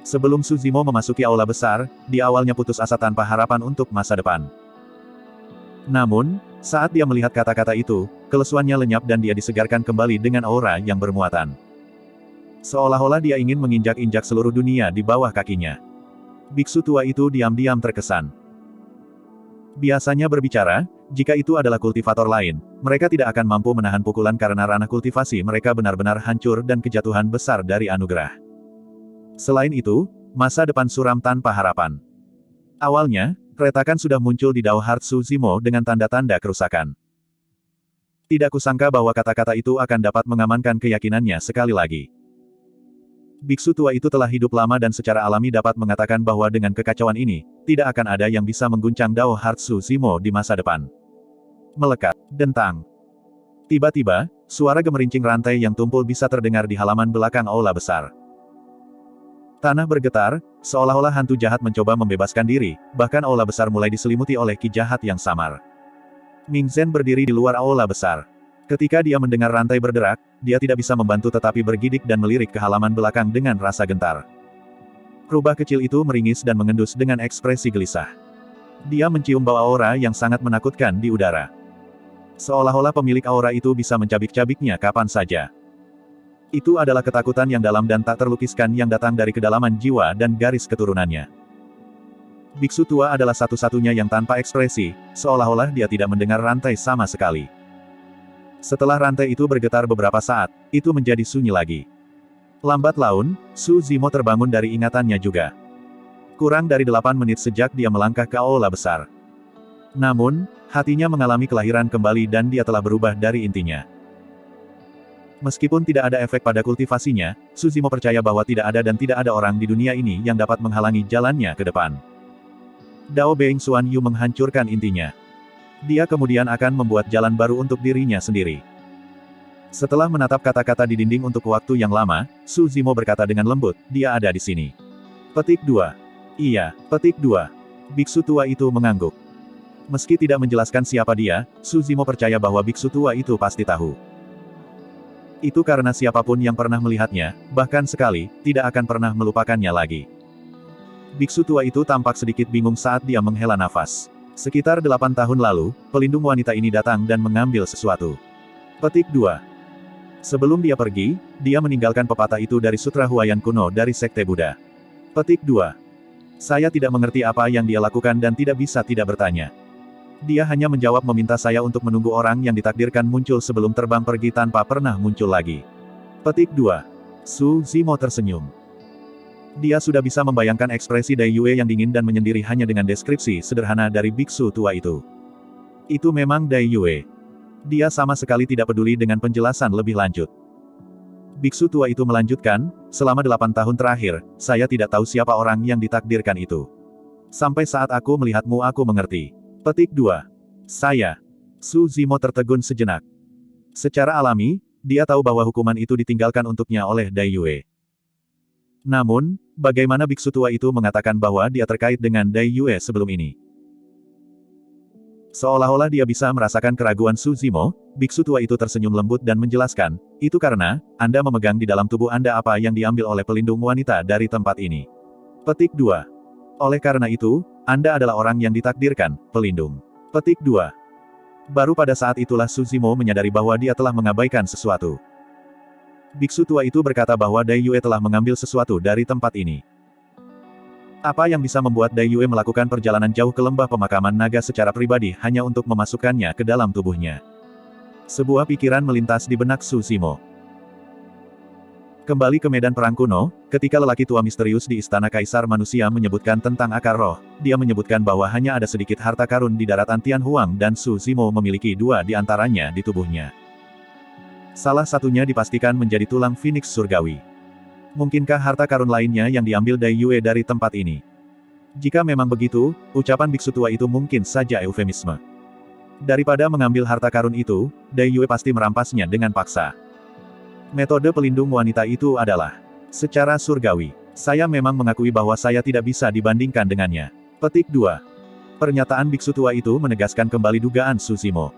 Sebelum Suzimo memasuki aula besar, dia awalnya putus asa tanpa harapan untuk masa depan. Namun, saat dia melihat kata-kata itu, kelesuannya lenyap dan dia disegarkan kembali dengan aura yang bermuatan. Seolah-olah dia ingin menginjak-injak seluruh dunia di bawah kakinya. Biksu tua itu diam-diam terkesan. Biasanya berbicara, jika itu adalah kultivator lain, mereka tidak akan mampu menahan pukulan karena ranah kultivasi mereka benar-benar hancur dan kejatuhan besar dari anugerah. Selain itu, masa depan suram tanpa harapan. Awalnya, retakan sudah muncul di Dao Heart Suzimo dengan tanda-tanda kerusakan. Tidak kusangka bahwa kata-kata itu akan dapat mengamankan keyakinannya sekali lagi. Biksu tua itu telah hidup lama dan secara alami dapat mengatakan bahwa dengan kekacauan ini, tidak akan ada yang bisa mengguncang Dao Heart Suzimo di masa depan. Melekat, dentang. Tiba-tiba, suara gemerincing rantai yang tumpul bisa terdengar di halaman belakang aula besar. Tanah bergetar, seolah-olah hantu jahat mencoba membebaskan diri, bahkan aula besar mulai diselimuti oleh ki jahat yang samar. Ming Zhen berdiri di luar aula besar. Ketika dia mendengar rantai berderak, dia tidak bisa membantu tetapi bergidik dan melirik ke halaman belakang dengan rasa gentar. Rubah kecil itu meringis dan mengendus dengan ekspresi gelisah. Dia mencium bau aura yang sangat menakutkan di udara. Seolah-olah pemilik aura itu bisa mencabik-cabiknya kapan saja. Itu adalah ketakutan yang dalam dan tak terlukiskan yang datang dari kedalaman jiwa dan garis keturunannya. Biksu tua adalah satu-satunya yang tanpa ekspresi, seolah-olah dia tidak mendengar rantai sama sekali. Setelah rantai itu bergetar beberapa saat, itu menjadi sunyi lagi. Lambat laun, Suzimo terbangun dari ingatannya juga. Kurang dari 8 menit sejak dia melangkah ke aula besar. Namun, hatinya mengalami kelahiran kembali dan dia telah berubah dari intinya. Meskipun tidak ada efek pada kultivasinya, Suzimo percaya bahwa tidak ada dan tidak ada orang di dunia ini yang dapat menghalangi jalannya ke depan. Dao Being Xuan Yu menghancurkan intinya. Dia kemudian akan membuat jalan baru untuk dirinya sendiri. Setelah menatap kata-kata di dinding untuk waktu yang lama, Suzimo berkata dengan lembut, dia ada di sini. Petik 2. Iya, petik 2. Biksu tua itu mengangguk. Meski tidak menjelaskan siapa dia, Suzimo percaya bahwa biksu tua itu pasti tahu. Itu karena siapapun yang pernah melihatnya, bahkan sekali, tidak akan pernah melupakannya lagi. Biksu tua itu tampak sedikit bingung saat dia menghela nafas. Sekitar 8 tahun lalu, pelindung wanita ini datang dan mengambil sesuatu. Petik 2. Sebelum dia pergi, dia meninggalkan pepatah itu dari Sutra Huayan kuno dari Sekte Buddha. Petik 2. Saya tidak mengerti apa yang dia lakukan dan tidak bisa tidak bertanya. Dia hanya menjawab meminta saya untuk menunggu orang yang ditakdirkan muncul sebelum terbang pergi tanpa pernah muncul lagi. Petik 2. Suzimo tersenyum. Dia sudah bisa membayangkan ekspresi Dai Yue yang dingin dan menyendiri hanya dengan deskripsi sederhana dari biksu tua itu. Itu memang Dai Yue. Dia sama sekali tidak peduli dengan penjelasan lebih lanjut. Biksu tua itu melanjutkan, selama 8 tahun terakhir, saya tidak tahu siapa orang yang ditakdirkan itu. Sampai saat aku melihatmu aku mengerti. Petik 2. Saya. Suzimo tertegun sejenak. Secara alami, dia tahu bahwa hukuman itu ditinggalkan untuknya oleh Dai Yue. Namun, bagaimana biksu tua itu mengatakan bahwa dia terkait dengan Dai Yue sebelum ini? Seolah-olah dia bisa merasakan keraguan Suzimo, biksu tua itu tersenyum lembut dan menjelaskan, itu karena, Anda memegang di dalam tubuh Anda apa yang diambil oleh pelindung wanita dari tempat ini. Petik 2. Oleh karena itu, Anda adalah orang yang ditakdirkan, pelindung. Petik 2. Baru pada saat itulah Suzimo menyadari bahwa dia telah mengabaikan sesuatu. Biksu tua itu berkata bahwa Dai Yue telah mengambil sesuatu dari tempat ini. Apa yang bisa membuat Dai Yue melakukan perjalanan jauh ke lembah pemakaman naga secara pribadi hanya untuk memasukkannya ke dalam tubuhnya? Sebuah pikiran melintas di benak Suzimo. Kembali ke medan perang kuno, ketika lelaki tua misterius di Istana Kaisar Manusia menyebutkan tentang akar roh, dia menyebutkan bahwa hanya ada sedikit harta karun di daratan Tianhuang dan Suzimo memiliki 2 di antaranya di tubuhnya. Salah satunya dipastikan menjadi tulang Phoenix surgawi. Mungkinkah harta karun lainnya yang diambil Dai Yue dari tempat ini? Jika memang begitu, ucapan biksu tua itu mungkin saja eufemisme. Daripada mengambil harta karun itu, Dai Yue pasti merampasnya dengan paksa. Metode pelindung wanita itu adalah secara surgawi. Saya memang mengakui bahwa saya tidak bisa dibandingkan dengannya. Petik 2. Pernyataan biksu tua itu menegaskan kembali dugaan Suzimo.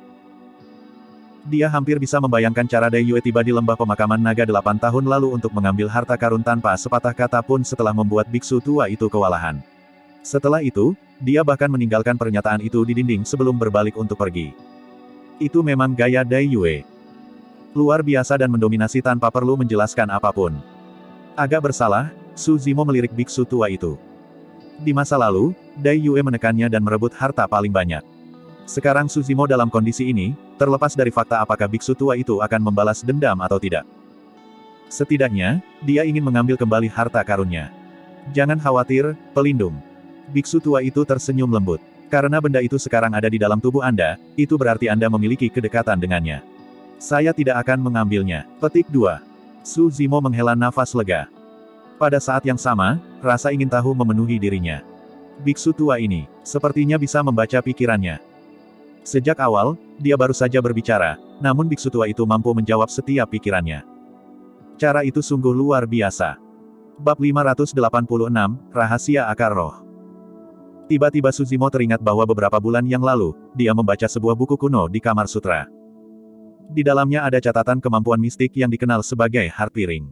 Dia hampir bisa membayangkan cara Dai Yue tiba di lembah pemakaman naga 8 tahun lalu untuk mengambil harta karun tanpa sepatah kata pun setelah membuat biksu tua itu kewalahan. Setelah itu, dia bahkan meninggalkan pernyataan itu di dinding sebelum berbalik untuk pergi. Itu memang gaya Dai Yue. Luar biasa dan mendominasi tanpa perlu menjelaskan apapun. Agak bersalah, Suzimo melirik biksu tua itu. Di masa lalu, Dai Yue menekannya dan merebut harta paling banyak. Sekarang Suzimo dalam kondisi ini, terlepas dari fakta apakah biksu tua itu akan membalas dendam atau tidak. Setidaknya, dia ingin mengambil kembali harta karunnya. Jangan khawatir, pelindung. Biksu tua itu tersenyum lembut. Karena benda itu sekarang ada di dalam tubuh Anda, itu berarti Anda memiliki kedekatan dengannya. Saya tidak akan mengambilnya. Petik 2. Suzimo menghela nafas lega. Pada saat yang sama, rasa ingin tahu memenuhi dirinya. Biksu tua ini, sepertinya bisa membaca pikirannya. Sejak awal, dia baru saja berbicara, namun biksu tua itu mampu menjawab setiap pikirannya. Cara itu sungguh luar biasa. Bab 586, Rahasia Akar Roh. Tiba-tiba Suzimo teringat bahwa beberapa bulan yang lalu, dia membaca sebuah buku kuno di Kamar Sutra. Di dalamnya ada catatan kemampuan mistik yang dikenal sebagai heart piring.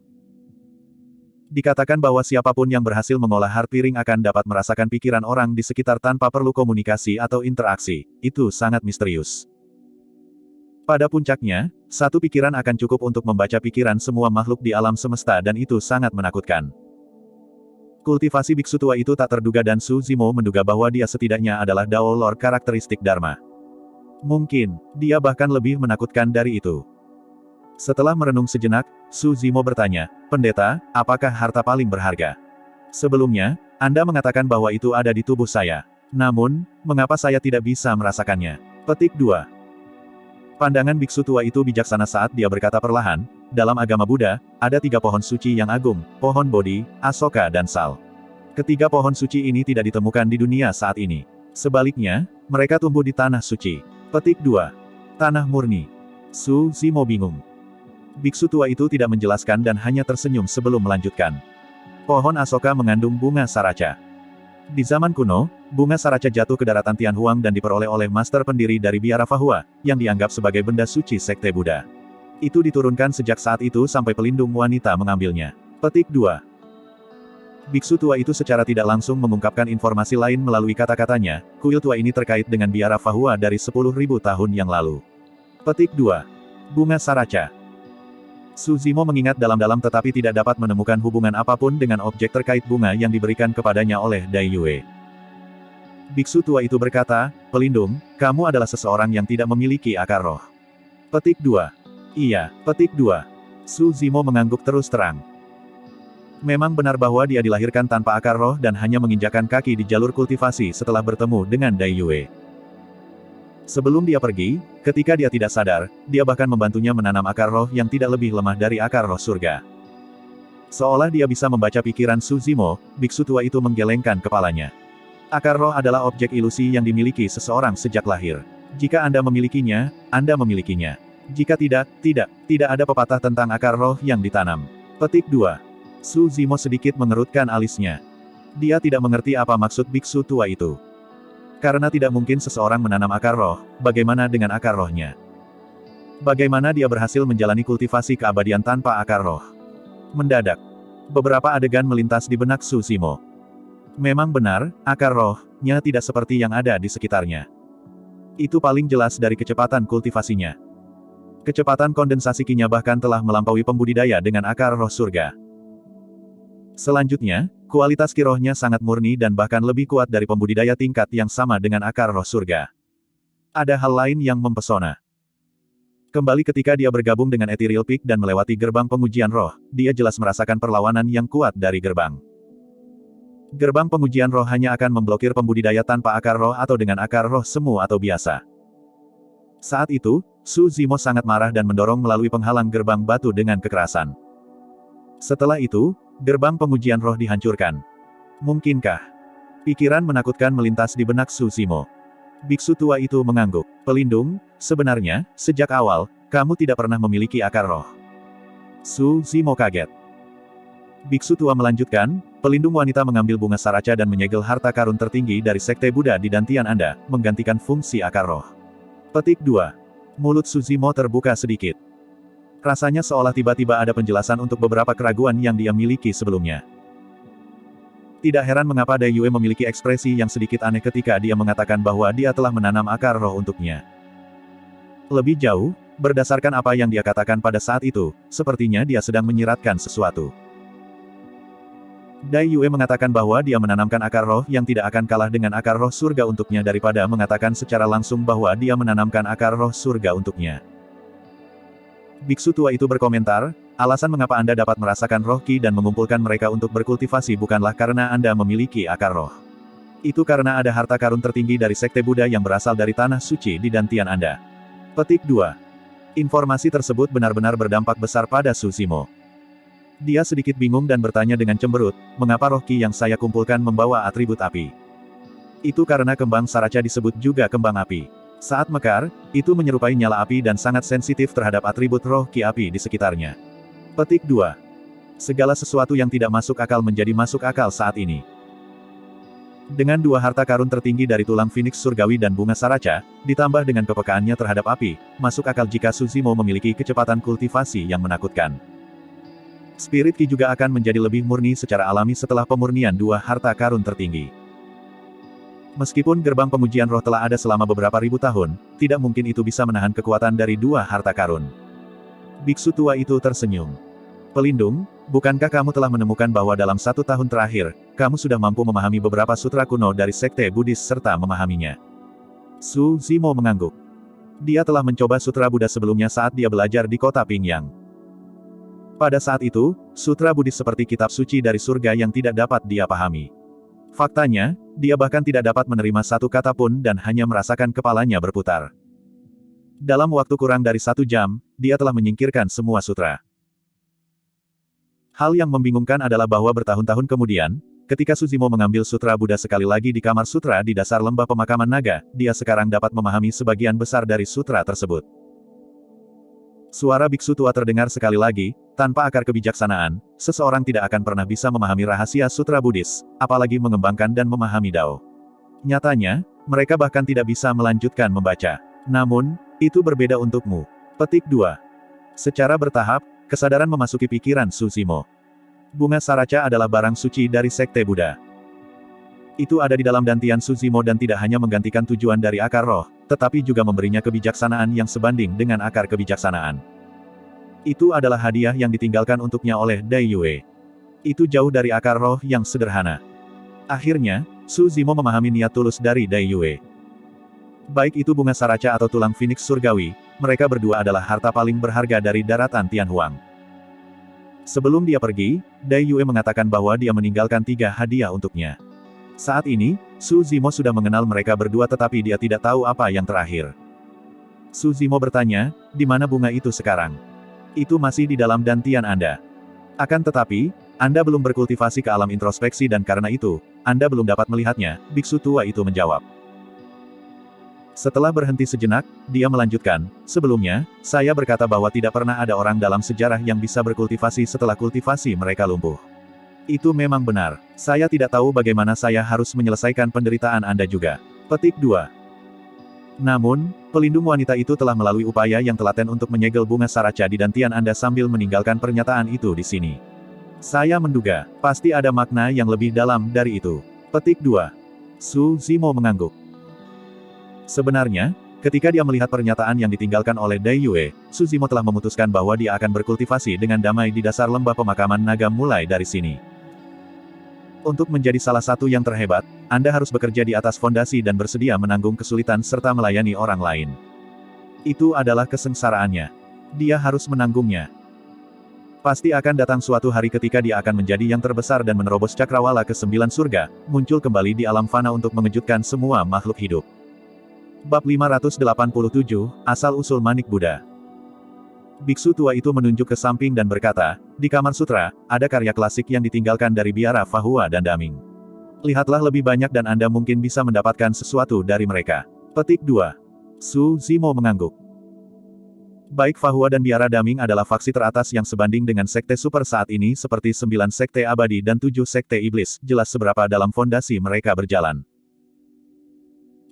Dikatakan bahwa siapapun yang berhasil mengolah heart piring akan dapat merasakan pikiran orang di sekitar tanpa perlu komunikasi atau interaksi. Itu sangat misterius. Pada puncaknya, satu pikiran akan cukup untuk membaca pikiran semua makhluk di alam semesta dan itu sangat menakutkan. Kultivasi biksu tua itu tak terduga dan Suzimo menduga bahwa dia setidaknya adalah Dao Lord karakteristik Dharma. Mungkin, dia bahkan lebih menakutkan dari itu. Setelah merenung sejenak, Suzimo bertanya, "Pendeta, apakah harta paling berharga? Sebelumnya, Anda mengatakan bahwa itu ada di tubuh saya. Namun, mengapa saya tidak bisa merasakannya?" Petik 2. Pandangan biksu tua itu bijaksana saat dia berkata perlahan, dalam agama Buddha, ada 3 pohon suci yang agung, pohon Bodhi, Asoka dan Sal. Ketiga pohon suci ini tidak ditemukan di dunia saat ini. Sebaliknya, mereka tumbuh di tanah suci. Petik 2. Tanah murni. Suzimo bingung. Biksu tua itu tidak menjelaskan dan hanya tersenyum sebelum melanjutkan. Pohon Asoka mengandung bunga saraca. Di zaman kuno, bunga saraca jatuh ke daratan Tianhuang dan diperoleh oleh master pendiri dari biara Fahua, yang dianggap sebagai benda suci sekte Buddha. Itu diturunkan sejak saat itu sampai pelindung wanita mengambilnya. Petik 2. Biksu tua itu secara tidak langsung mengungkapkan informasi lain melalui kata-katanya, kuil tua ini terkait dengan biara Fahua dari 10.000 tahun yang lalu. Petik 2. Bunga saraca. Suzimo mengingat dalam-dalam tetapi tidak dapat menemukan hubungan apapun dengan objek terkait bunga yang diberikan kepadanya oleh Dai Yue. Biksu tua itu berkata, "Pelindung, kamu adalah seseorang yang tidak memiliki akar roh." Petik 2. Iya, petik 2. Suzimo mengangguk terus terang. Memang benar bahwa dia dilahirkan tanpa akar roh dan hanya menginjakan kaki di jalur kultivasi setelah bertemu dengan Dai Yue. Sebelum dia pergi, ketika dia tidak sadar, dia bahkan membantunya menanam akar roh yang tidak lebih lemah dari akar roh surga. Seolah dia bisa membaca pikiran Suzimo, biksu tua itu menggelengkan kepalanya. Akar roh adalah objek ilusi yang dimiliki seseorang sejak lahir. Jika Anda memilikinya, Anda memilikinya. Jika tidak, tidak ada pepatah tentang akar roh yang ditanam. Petik 2. Suzimo sedikit mengerutkan alisnya. Dia tidak mengerti apa maksud biksu tua itu. Karena tidak mungkin seseorang menanam akar roh, bagaimana dengan akar rohnya? Bagaimana dia berhasil menjalani kultivasi keabadian tanpa akar roh? Mendadak, beberapa adegan melintas di benak Suzimo. Memang benar, akar rohnya tidak seperti yang ada di sekitarnya. Itu paling jelas dari kecepatan kultivasinya. Kecepatan kondensasi Ki-nya bahkan telah melampaui pembudidaya dengan akar roh surga. Selanjutnya, kualitas Ki rohnya sangat murni dan bahkan lebih kuat dari pembudidaya tingkat yang sama dengan akar roh surga. Ada hal lain yang mempesona. Kembali ketika dia bergabung dengan Ethereal Peak dan melewati gerbang pengujian roh, dia jelas merasakan perlawanan yang kuat dari gerbang. Gerbang pengujian roh hanya akan memblokir pembudidaya tanpa akar roh atau dengan akar roh semu atau biasa. Saat itu, Su Zimo sangat marah dan mendorong melalui penghalang gerbang batu dengan kekerasan. Setelah itu, gerbang pengujian roh dihancurkan. Mungkinkah? Pikiran menakutkan melintas di benak Su Zimo. Biksu tua itu mengangguk. Pelindung, sebenarnya, sejak awal, kamu tidak pernah memiliki akar roh. Su Zimo kaget. Biksu tua melanjutkan, pelindung wanita mengambil bunga saraca dan menyegel harta karun tertinggi dari Sekte Buddha di dantian Anda, menggantikan fungsi akar roh. Petik 2. Mulut Su Zimo terbuka sedikit. Rasanya seolah tiba-tiba ada penjelasan untuk beberapa keraguan yang dia miliki sebelumnya. Tidak heran mengapa Dai Yue memiliki ekspresi yang sedikit aneh ketika dia mengatakan bahwa dia telah menanam akar roh untuknya. Lebih jauh, berdasarkan apa yang dia katakan pada saat itu, sepertinya dia sedang menyiratkan sesuatu. Dai Yue mengatakan bahwa dia menanamkan akar roh yang tidak akan kalah dengan akar roh surga untuknya daripada mengatakan secara langsung bahwa dia menanamkan akar roh surga untuknya. Biksu tua itu berkomentar, alasan mengapa Anda dapat merasakan roh Ki dan mengumpulkan mereka untuk berkultivasi bukanlah karena Anda memiliki akar roh. Itu karena ada harta karun tertinggi dari Sekte Buddha yang berasal dari tanah suci di dantian Anda. Petik 2. Informasi tersebut benar-benar berdampak besar pada Su Zimo. Dia sedikit bingung dan bertanya dengan cemberut, mengapa roh Ki yang saya kumpulkan membawa atribut api? Itu karena kembang saraca disebut juga kembang api. Saat mekar, itu menyerupai nyala api dan sangat sensitif terhadap atribut roh Ki api di sekitarnya. Petik 2. Segala sesuatu yang tidak masuk akal menjadi masuk akal saat ini. Dengan dua harta karun tertinggi dari tulang Phoenix surgawi dan bunga saraca, ditambah dengan kepekaannya terhadap api, masuk akal jika Su Zimo memiliki kecepatan kultivasi yang menakutkan. Spirit Ki juga akan menjadi lebih murni secara alami setelah pemurnian dua harta karun tertinggi. Meskipun gerbang pengujian roh telah ada selama beberapa ribu tahun, tidak mungkin itu bisa menahan kekuatan dari dua harta karun. Biksu tua itu tersenyum. Pelindung, bukankah kamu telah menemukan bahwa dalam 1 tahun terakhir, kamu sudah mampu memahami beberapa sutra kuno dari Sekte Buddhis serta memahaminya? Su Zimo mengangguk. Dia telah mencoba sutra Buddha sebelumnya saat dia belajar di kota Pingyang. Pada saat itu, sutra Buddhis seperti kitab suci dari surga yang tidak dapat dia pahami. Faktanya, dia bahkan tidak dapat menerima satu kata pun dan hanya merasakan kepalanya berputar. Dalam waktu kurang dari 1 jam, dia telah menyingkirkan semua sutra. Hal yang membingungkan adalah bahwa bertahun-tahun kemudian, ketika Su Zimo mengambil sutra Buddha sekali lagi di kamar sutra di dasar lembah pemakaman naga, dia sekarang dapat memahami sebagian besar dari sutra tersebut. Suara biksu tua terdengar sekali lagi, tanpa akar kebijaksanaan, seseorang tidak akan pernah bisa memahami rahasia sutra Buddhis, apalagi mengembangkan dan memahami Dao. Nyatanya, mereka bahkan tidak bisa melanjutkan membaca. Namun, itu berbeda untukmu. Petik 2. Secara bertahap, kesadaran memasuki pikiran Su Zimo. Bunga saraca adalah barang suci dari Sekte Buddha. Itu ada di dalam dantian Su Zimo dan tidak hanya menggantikan tujuan dari akar roh, tetapi juga memberinya kebijaksanaan yang sebanding dengan akar kebijaksanaan. Itu adalah hadiah yang ditinggalkan untuknya oleh Dai Yue. Itu jauh dari akar roh yang sederhana. Akhirnya, Su Zimo memahami niat tulus dari Dai Yue. Baik itu bunga saraca atau tulang Phoenix surgawi, mereka berdua adalah harta paling berharga dari daratan Tianhuang. Sebelum dia pergi, Dai Yue mengatakan bahwa dia meninggalkan 3 hadiah untuknya. Saat ini, Su Zimo sudah mengenal mereka berdua tetapi dia tidak tahu apa yang terakhir. Su Zimo bertanya, di mana bunga itu sekarang? Itu masih di dalam dantian Anda. Akan tetapi, Anda belum berkultivasi ke alam introspeksi dan karena itu, Anda belum dapat melihatnya, biksu tua itu menjawab. Setelah berhenti sejenak, dia melanjutkan, sebelumnya, saya berkata bahwa tidak pernah ada orang dalam sejarah yang bisa berkultivasi setelah kultivasi mereka lumpuh. Itu memang benar. Saya tidak tahu bagaimana saya harus menyelesaikan penderitaan Anda juga. Petik 2. Namun, pelindung wanita itu telah melalui upaya yang telaten untuk menyegel bunga saraca di dantian Anda sambil meninggalkan pernyataan itu di sini. Saya menduga, pasti ada makna yang lebih dalam dari itu. Petik 2. Su Zimo mengangguk. Sebenarnya, ketika dia melihat pernyataan yang ditinggalkan oleh Dai Yue, Su Zimo telah memutuskan bahwa dia akan berkultivasi dengan damai di dasar lembah pemakaman naga mulai dari sini. Untuk menjadi salah satu yang terhebat, Anda harus bekerja di atas fondasi dan bersedia menanggung kesulitan serta melayani orang lain. Itu adalah kesengsaraannya. Dia harus menanggungnya. Pasti akan datang suatu hari ketika dia akan menjadi yang terbesar dan menerobos cakrawala ke-9 surga, muncul kembali di alam fana untuk mengejutkan semua makhluk hidup. Bab 587, Asal-usul Manik Buddha. Biksu tua itu menunjuk ke samping dan berkata, di Kamar Sutra, ada karya klasik yang ditinggalkan dari biara Fahua dan Daming. Lihatlah lebih banyak dan Anda mungkin bisa mendapatkan sesuatu dari mereka. Petik 2. Su Zimo mengangguk. Baik Fahua dan biara Daming adalah faksi teratas yang sebanding dengan sekte super saat ini seperti 9 sekte abadi dan 7 sekte iblis, jelas seberapa dalam fondasi mereka berjalan.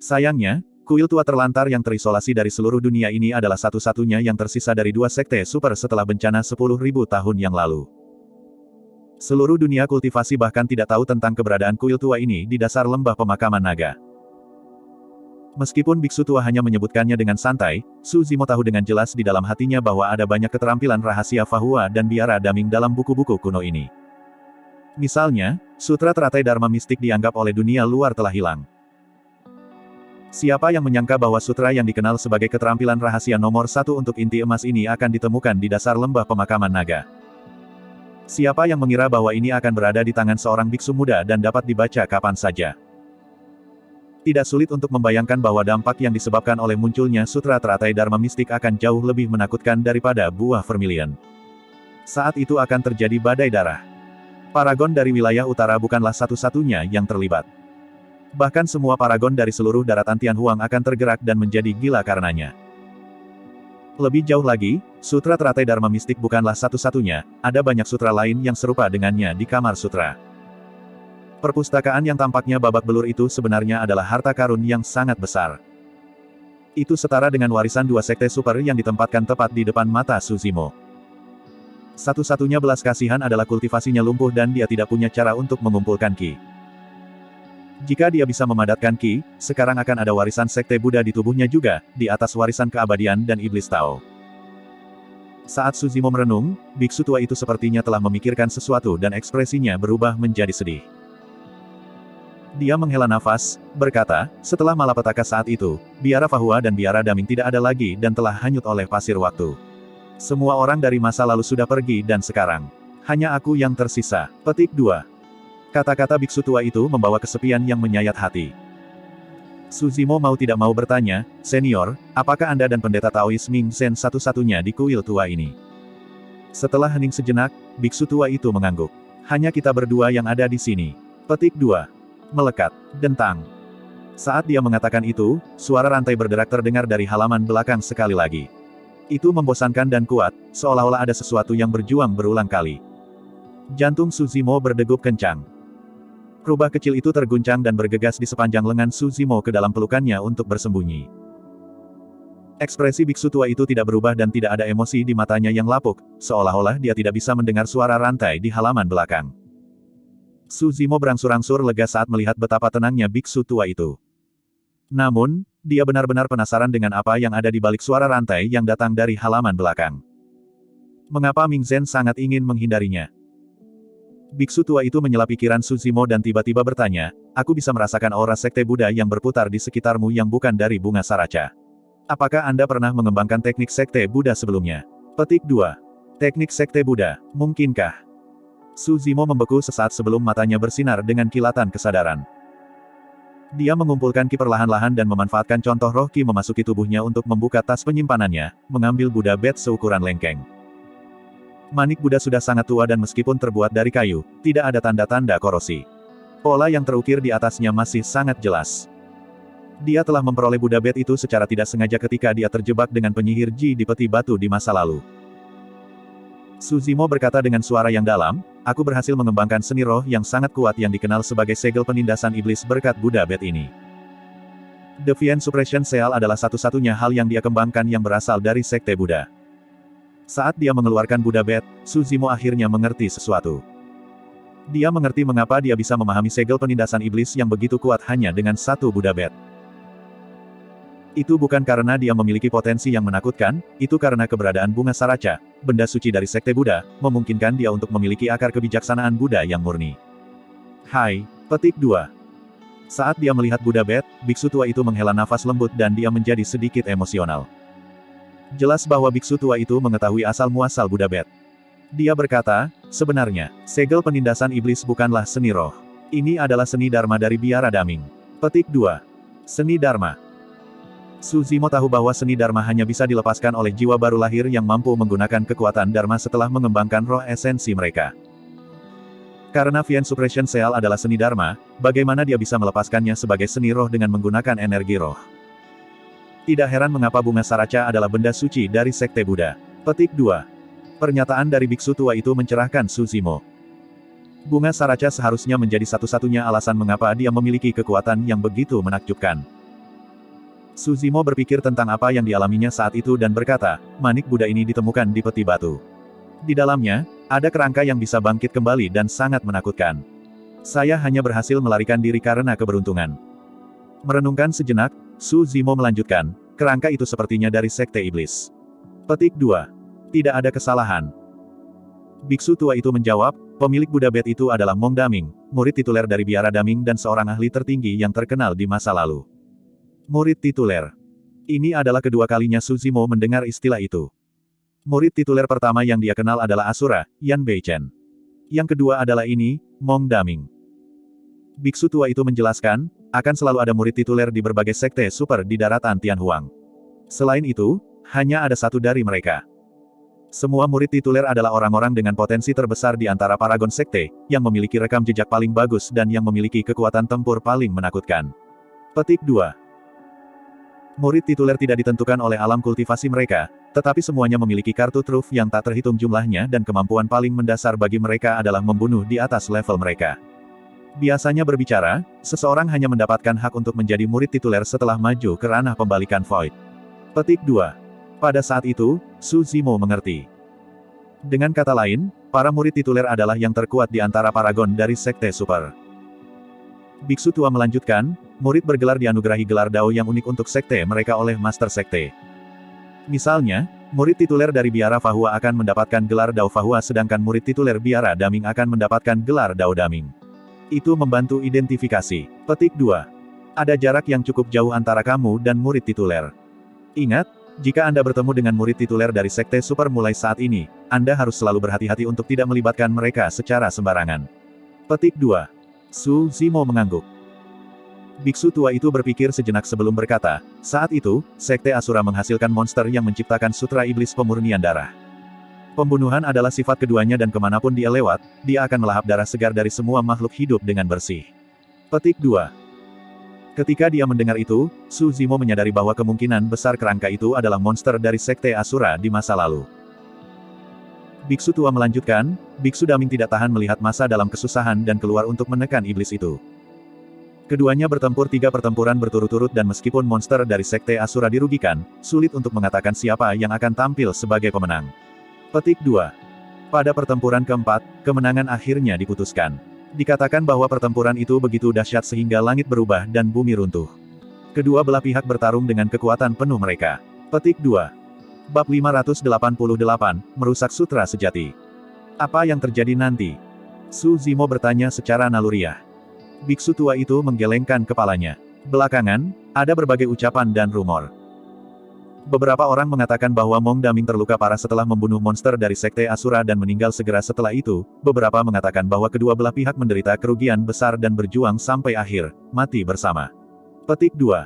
Sayangnya, kuil tua terlantar yang terisolasi dari seluruh dunia ini adalah satu-satunya yang tersisa dari 2 sekte super setelah bencana 10.000 tahun yang lalu. Seluruh dunia kultivasi bahkan tidak tahu tentang keberadaan kuil tua ini di dasar lembah pemakaman naga. Meskipun biksu tua hanya menyebutkannya dengan santai, Su Zimo tahu dengan jelas di dalam hatinya bahwa ada banyak keterampilan rahasia Fahua dan biara Daming dalam buku-buku kuno ini. Misalnya, sutra teratai Dharma mistik dianggap oleh dunia luar telah hilang. Siapa yang menyangka bahwa sutra yang dikenal sebagai keterampilan rahasia nomor 1 untuk inti emas ini akan ditemukan di dasar lembah pemakaman naga? Siapa yang mengira bahwa ini akan berada di tangan seorang biksu muda dan dapat dibaca kapan saja? Tidak sulit untuk membayangkan bahwa dampak yang disebabkan oleh munculnya sutra teratai Dharma mistik akan jauh lebih menakutkan daripada buah vermilion. Saat itu akan terjadi badai darah. Paragon dari wilayah utara bukanlah satu-satunya yang terlibat. Bahkan semua paragon dari seluruh daratan Tianhuang akan tergerak dan menjadi gila karenanya. Lebih jauh lagi, sutra teratai Dharma mistik bukanlah satu-satunya, ada banyak sutra lain yang serupa dengannya di Kamar Sutra. Perpustakaan yang tampaknya babak belur itu sebenarnya adalah harta karun yang sangat besar. Itu setara dengan warisan 2 sekte super yang ditempatkan tepat di depan mata Su Zimo. Satu-satunya belas kasihan adalah kultivasinya lumpuh dan dia tidak punya cara untuk mengumpulkan Qi. Jika dia bisa memadatkan Qi, sekarang akan ada warisan sekte Buddha di tubuhnya juga, di atas warisan keabadian dan iblis Tao. Saat Su Zimo merenung, biksu tua itu sepertinya telah memikirkan sesuatu dan ekspresinya berubah menjadi sedih. Dia menghela nafas, berkata, setelah malapetaka saat itu, biara Fahua dan biara Daming tidak ada lagi dan telah hanyut oleh pasir waktu. Semua orang dari masa lalu sudah pergi dan sekarang, hanya aku yang tersisa. Petik 2. Kata-kata biksu tua itu membawa kesepian yang menyayat hati. Su Zimo mau tidak mau bertanya, Senior, apakah Anda dan pendeta Taois Ming Zen satu-satunya di kuil tua ini? Setelah hening sejenak, biksu tua itu mengangguk. Hanya kita berdua yang ada di sini. Petik 2. Melekat. Dentang. Saat dia mengatakan itu, suara rantai berderak terdengar dari halaman belakang sekali lagi. Itu membosankan dan kuat, seolah-olah ada sesuatu yang berjuang berulang kali. Jantung Su Zimo berdegup kencang. Rubah kecil itu terguncang dan bergegas di sepanjang lengan Su Zimo ke dalam pelukannya untuk bersembunyi. Ekspresi biksu tua itu tidak berubah dan tidak ada emosi di matanya yang lapuk, seolah-olah dia tidak bisa mendengar suara rantai di halaman belakang. Su Zimo berangsur-angsur lega saat melihat betapa tenangnya biksu tua itu. Namun, dia benar-benar penasaran dengan apa yang ada di balik suara rantai yang datang dari halaman belakang. Mengapa Ming Zen sangat ingin menghindarinya? Biksu tua itu menyela pikiran Su Zimo dan tiba-tiba bertanya, aku bisa merasakan aura sekte Buddha yang berputar di sekitarmu yang bukan dari bunga saraca. Apakah Anda pernah mengembangkan teknik sekte Buddha sebelumnya? Petik 2. Teknik sekte Buddha, mungkinkah? Su Zimo membeku sesaat sebelum matanya bersinar dengan kilatan kesadaran. Dia mengumpulkan Qi perlahan-lahan dan memanfaatkan contoh roh Qi memasuki tubuhnya untuk membuka tas penyimpanannya, mengambil Buddha bed seukuran lengkeng. Manik Buddha sudah sangat tua dan meskipun terbuat dari kayu, tidak ada tanda-tanda korosi. Pola yang terukir di atasnya masih sangat jelas. Dia telah memperoleh Buddha bed itu secara tidak sengaja ketika dia terjebak dengan penyihir Ji di peti batu di masa lalu. Su Zimo berkata dengan suara yang dalam, aku berhasil mengembangkan seni roh yang sangat kuat yang dikenal sebagai segel penindasan iblis berkat Buddha bed ini. Deviant Suppression Seal adalah satu-satunya hal yang dia kembangkan yang berasal dari sekte Buddha. Saat dia mengeluarkan Buddha bed, Su Zimo akhirnya mengerti sesuatu. Dia mengerti mengapa dia bisa memahami segel penindasan iblis yang begitu kuat hanya dengan satu Buddha Bed. Itu bukan karena dia memiliki potensi yang menakutkan, itu karena keberadaan bunga saraca, benda suci dari sekte Buddha, memungkinkan dia untuk memiliki akar kebijaksanaan Buddha yang murni. Hai, petik 2. Saat dia melihat Buddha Bed, biksu tua itu menghela nafas lembut dan dia menjadi sedikit emosional. Jelas bahwa biksu tua itu mengetahui asal-muasal Buddha Bed. Dia berkata, sebenarnya, segel penindasan iblis bukanlah seni roh. Ini adalah seni dharma dari biara daming. Petik 2. Seni dharma. Su Zimo tahu bahwa seni dharma hanya bisa dilepaskan oleh jiwa baru lahir yang mampu menggunakan kekuatan dharma setelah mengembangkan roh esensi mereka. Karena Vian Suppression Seal adalah seni dharma, bagaimana dia bisa melepaskannya sebagai seni roh dengan menggunakan energi roh? Tidak heran mengapa bunga saraca adalah benda suci dari sekte Buddha. Petik 2. Pernyataan dari biksu tua itu mencerahkan Su Zimo. Bunga saraca seharusnya menjadi satu-satunya alasan mengapa dia memiliki kekuatan yang begitu menakjubkan. Su Zimo berpikir tentang apa yang dialaminya saat itu dan berkata, manik Buddha ini ditemukan di peti batu. Di dalamnya, ada kerangka yang bisa bangkit kembali dan sangat menakutkan. Saya hanya berhasil melarikan diri karena keberuntungan. Merenungkan sejenak, Su Zimo melanjutkan, kerangka itu sepertinya dari sekte iblis. Petik 2. Tidak ada kesalahan. Biksu tua itu menjawab, pemilik Buddha Bed itu adalah Mong Daming, murid tituler dari biara daming dan seorang ahli tertinggi yang terkenal di masa lalu. Murid tituler. Ini adalah kedua kalinya Su Zimo mendengar istilah itu. Murid tituler pertama yang dia kenal adalah Asura, Yan Beichen. Yang kedua adalah ini, Mong Daming. Biksu tua itu menjelaskan, akan selalu ada murid tituler di berbagai sekte super di daratan Tianhuang. Selain itu, hanya ada satu dari mereka. Semua murid tituler adalah orang-orang dengan potensi terbesar di antara paragon sekte, yang memiliki rekam jejak paling bagus dan yang memiliki kekuatan tempur paling menakutkan. Petik 2. Murid tituler tidak ditentukan oleh alam kultivasi mereka, tetapi semuanya memiliki kartu truf yang tak terhitung jumlahnya dan kemampuan paling mendasar bagi mereka adalah membunuh di atas level mereka. Biasanya berbicara, seseorang hanya mendapatkan hak untuk menjadi murid tituler setelah maju ke ranah pembalikan void. Petik 2. Pada saat itu, Su Zimo mengerti. Dengan kata lain, para murid tituler adalah yang terkuat di antara paragon dari sekte super. Biksu tua melanjutkan, murid bergelar dianugerahi gelar Dao yang unik untuk sekte mereka oleh Master Sekte. Misalnya, murid tituler dari biara Fahua akan mendapatkan gelar Dao Fahua sedangkan murid tituler biara Daming akan mendapatkan gelar Dao Daming. Itu membantu identifikasi. Petik 2. Ada jarak yang cukup jauh antara kamu dan murid tituler. Ingat, jika Anda bertemu dengan murid tituler dari sekte super mulai saat ini, Anda harus selalu berhati-hati untuk tidak melibatkan mereka secara sembarangan. Petik 2. Su Zimo mengangguk. Biksu tua itu berpikir sejenak sebelum berkata, saat itu, sekte Asura menghasilkan monster yang menciptakan sutra iblis pemurnian darah. Pembunuhan adalah sifat keduanya dan kemanapun dia lewat, dia akan melahap darah segar dari semua makhluk hidup dengan bersih. Petik 2. Ketika dia mendengar itu, Su Zimo menyadari bahwa kemungkinan besar kerangka itu adalah monster dari sekte Asura di masa lalu. Biksu tua melanjutkan, Biksu Daming tidak tahan melihat masa dalam kesusahan dan keluar untuk menekan iblis itu. Keduanya bertempur 3 pertempuran berturut-turut dan meskipun monster dari sekte Asura dirugikan, sulit untuk mengatakan siapa yang akan tampil sebagai pemenang. Petik 2. Pada pertempuran keempat, kemenangan akhirnya diputuskan. Dikatakan bahwa pertempuran itu begitu dahsyat sehingga langit berubah dan bumi runtuh. Kedua belah pihak bertarung dengan kekuatan penuh mereka. Petik 2. Bab 588, Merusak Sutra Sejati. Apa yang terjadi nanti? Su Zimo bertanya secara naluriah. Biksu tua itu menggelengkan kepalanya. Belakangan, ada berbagai ucapan dan rumor. Beberapa orang mengatakan bahwa Mong Daming terluka parah setelah membunuh monster dari sekte Asura dan meninggal segera setelah itu, beberapa mengatakan bahwa kedua belah pihak menderita kerugian besar dan berjuang sampai akhir, mati bersama. Petik 2.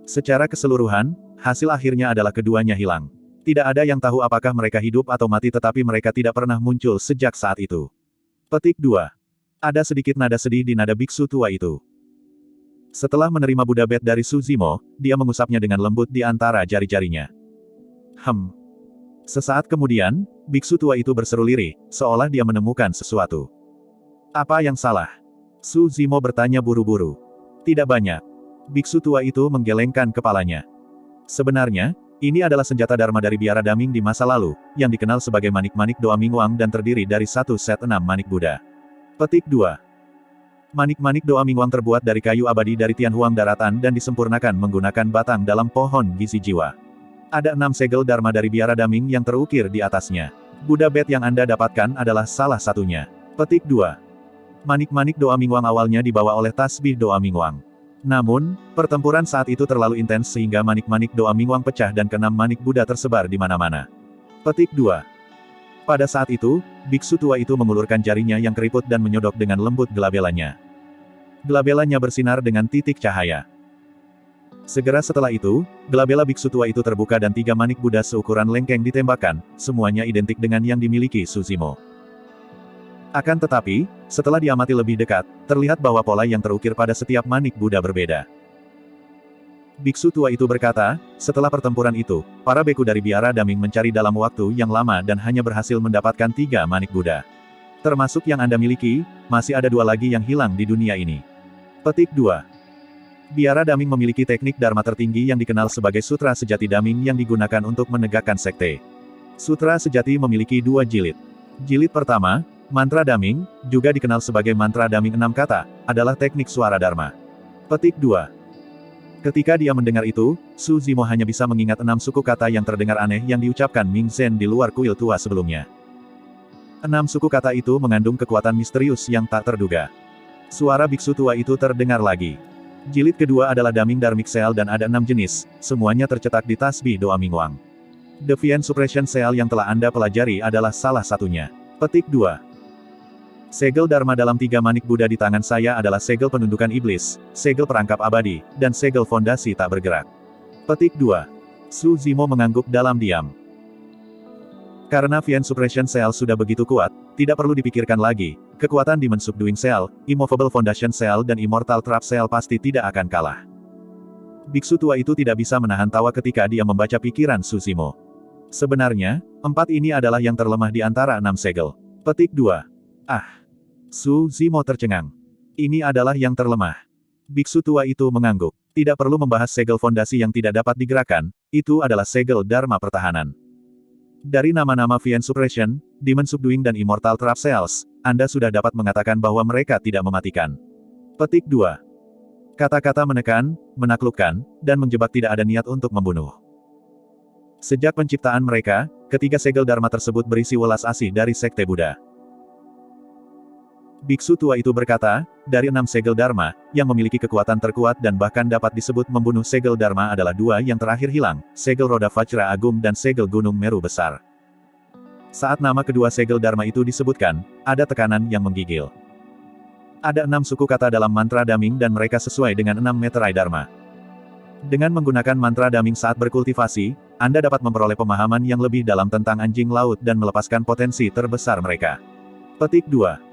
Secara keseluruhan, hasil akhirnya adalah keduanya hilang. Tidak ada yang tahu apakah mereka hidup atau mati tetapi mereka tidak pernah muncul sejak saat itu. Petik 2. Ada sedikit nada sedih di nada biksu tua itu. Setelah menerima Buddha Bed dari Su Zimo, dia mengusapnya dengan lembut di antara jari-jarinya. Sesaat kemudian, biksu tua itu berseru lirih, seolah dia menemukan sesuatu. Apa yang salah? Su Zimo bertanya buru-buru. Tidak banyak. Biksu tua itu menggelengkan kepalanya. Sebenarnya, ini adalah senjata dharma dari biara daming di masa lalu, yang dikenal sebagai manik-manik doa Mingwang dan terdiri dari satu set 6 manik Buddha. Petik 2. Manik-manik doa Mingwang terbuat dari kayu abadi dari Tianhuang daratan dan disempurnakan menggunakan batang dalam pohon gizi jiwa. Ada 6 segel Dharma dari biara daming yang terukir di atasnya. Buddha bed yang Anda dapatkan adalah salah satunya. Petik 2. Manik-manik doa Mingwang awalnya dibawa oleh tasbih doa Mingwang. Namun, pertempuran saat itu terlalu intens sehingga manik-manik doa Mingwang pecah dan ke-6 manik Buddha tersebar di mana-mana. Petik 2. Pada saat itu, biksu tua itu mengulurkan jarinya yang keriput dan menyodok dengan lembut gelabelanya. Gelabelanya bersinar dengan titik cahaya. Segera setelah itu, gelabela biksu tua itu terbuka dan 3 manik Buddha seukuran lengkeng ditembakkan, semuanya identik dengan yang dimiliki Suzimo. Akan tetapi, setelah diamati lebih dekat, terlihat bahwa pola yang terukir pada setiap manik Buddha berbeda. Biksu tua itu berkata, setelah pertempuran itu, para beku dari biara daming mencari dalam waktu yang lama dan hanya berhasil mendapatkan 3 manik Buddha. Termasuk yang Anda miliki, masih ada 2 lagi yang hilang di dunia ini. Petik 2. Biara daming memiliki teknik dharma tertinggi yang dikenal sebagai sutra sejati daming yang digunakan untuk menegakkan sekte. Sutra sejati memiliki 2 jilid. Jilid pertama, mantra daming, juga dikenal sebagai mantra daming 6 kata, adalah teknik suara dharma. Petik 2. Ketika dia mendengar itu, Suzimo hanya bisa mengingat 6 suku kata yang terdengar aneh yang diucapkan Ming Zhen di luar kuil tua sebelumnya. 6 suku kata itu mengandung kekuatan misterius yang tak terduga. Suara biksu tua itu terdengar lagi. Jilid kedua adalah daming dharmic seal dan ada 6 jenis, semuanya tercetak di tasbih doa Mingwang. Defiant Suppression Seal yang telah Anda pelajari adalah salah satunya. Petik 2. Segel Dharma dalam 3 manik Buddha di tangan saya adalah segel penundukan iblis, segel perangkap abadi, dan segel fondasi tak bergerak. Petik 2. Suzimo mengangguk dalam diam. Karena Fiend Suppression Cell sudah begitu kuat, tidak perlu dipikirkan lagi, kekuatan Demon Subduing Cell, Immovable Foundation Cell dan Immortal Trap Cell pasti tidak akan kalah. Biksu tua itu tidak bisa menahan tawa ketika dia membaca pikiran Suzimo. Sebenarnya, 4 ini adalah yang terlemah di antara 6 segel. Petik 2. Ah! Suzimo tercengang. Ini adalah yang terlemah. Biksu tua itu mengangguk. Tidak perlu membahas segel fondasi yang tidak dapat digerakkan, itu adalah segel Dharma pertahanan. Dari nama-nama Fiend Suppression, Demon Subduing dan Immortal Trap Cells, Anda sudah dapat mengatakan bahwa mereka tidak mematikan. Petik 2. Kata-kata menekan, menaklukkan, dan menjebak tidak ada niat untuk membunuh. Sejak penciptaan mereka, ketiga segel Dharma tersebut berisi welas asih dari Sekte Buddha. Biksu tua itu berkata, dari 6 segel Dharma, yang memiliki kekuatan terkuat dan bahkan dapat disebut membunuh segel Dharma adalah 2 yang terakhir hilang, segel roda Vajra Agung dan segel Gunung Meru Besar. Saat nama kedua segel Dharma itu disebutkan, ada tekanan yang menggigil. Ada 6 suku kata dalam mantra daming dan mereka sesuai dengan 6 meterai Dharma. Dengan menggunakan mantra daming saat berkultivasi, Anda dapat memperoleh pemahaman yang lebih dalam tentang anjing laut dan melepaskan potensi terbesar mereka. Petik 2.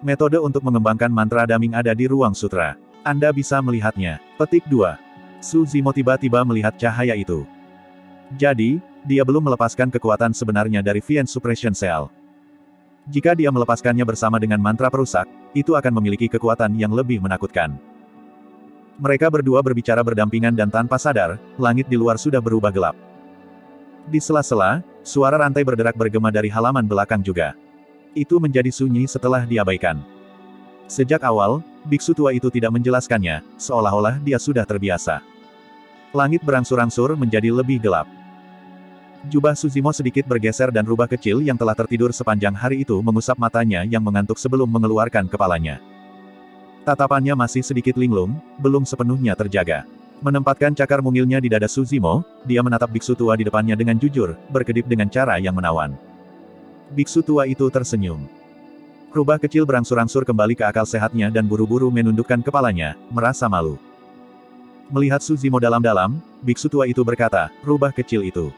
Metode untuk mengembangkan mantra daming ada di ruang sutra. Anda bisa melihatnya. Petik 2. Suzimo tiba-tiba melihat cahaya itu. Jadi, dia belum melepaskan kekuatan sebenarnya dari Fiend Suppression Cell. Jika dia melepaskannya bersama dengan mantra perusak, itu akan memiliki kekuatan yang lebih menakutkan. Mereka berdua berbicara berdampingan dan tanpa sadar, langit di luar sudah berubah gelap. Di sela-sela, suara rantai berderak bergema dari halaman belakang juga. Itu menjadi sunyi setelah diabaikan. Sejak awal, biksu tua itu tidak menjelaskannya, seolah-olah dia sudah terbiasa. Langit berangsur-angsur menjadi lebih gelap. Jubah Suzimo sedikit bergeser dan rubah kecil yang telah tertidur sepanjang hari itu mengusap matanya yang mengantuk sebelum mengeluarkan kepalanya. Tatapannya masih sedikit linglung, belum sepenuhnya terjaga. Menempatkan cakar mungilnya di dada Suzimo, dia menatap biksu tua di depannya dengan jujur, berkedip dengan cara yang menawan. Biksu tua itu tersenyum. Rubah kecil berangsur-angsur kembali ke akal sehatnya dan buru-buru menundukkan kepalanya, merasa malu. Melihat Suzimo dalam-dalam, biksu tua itu berkata, rubah kecil itu.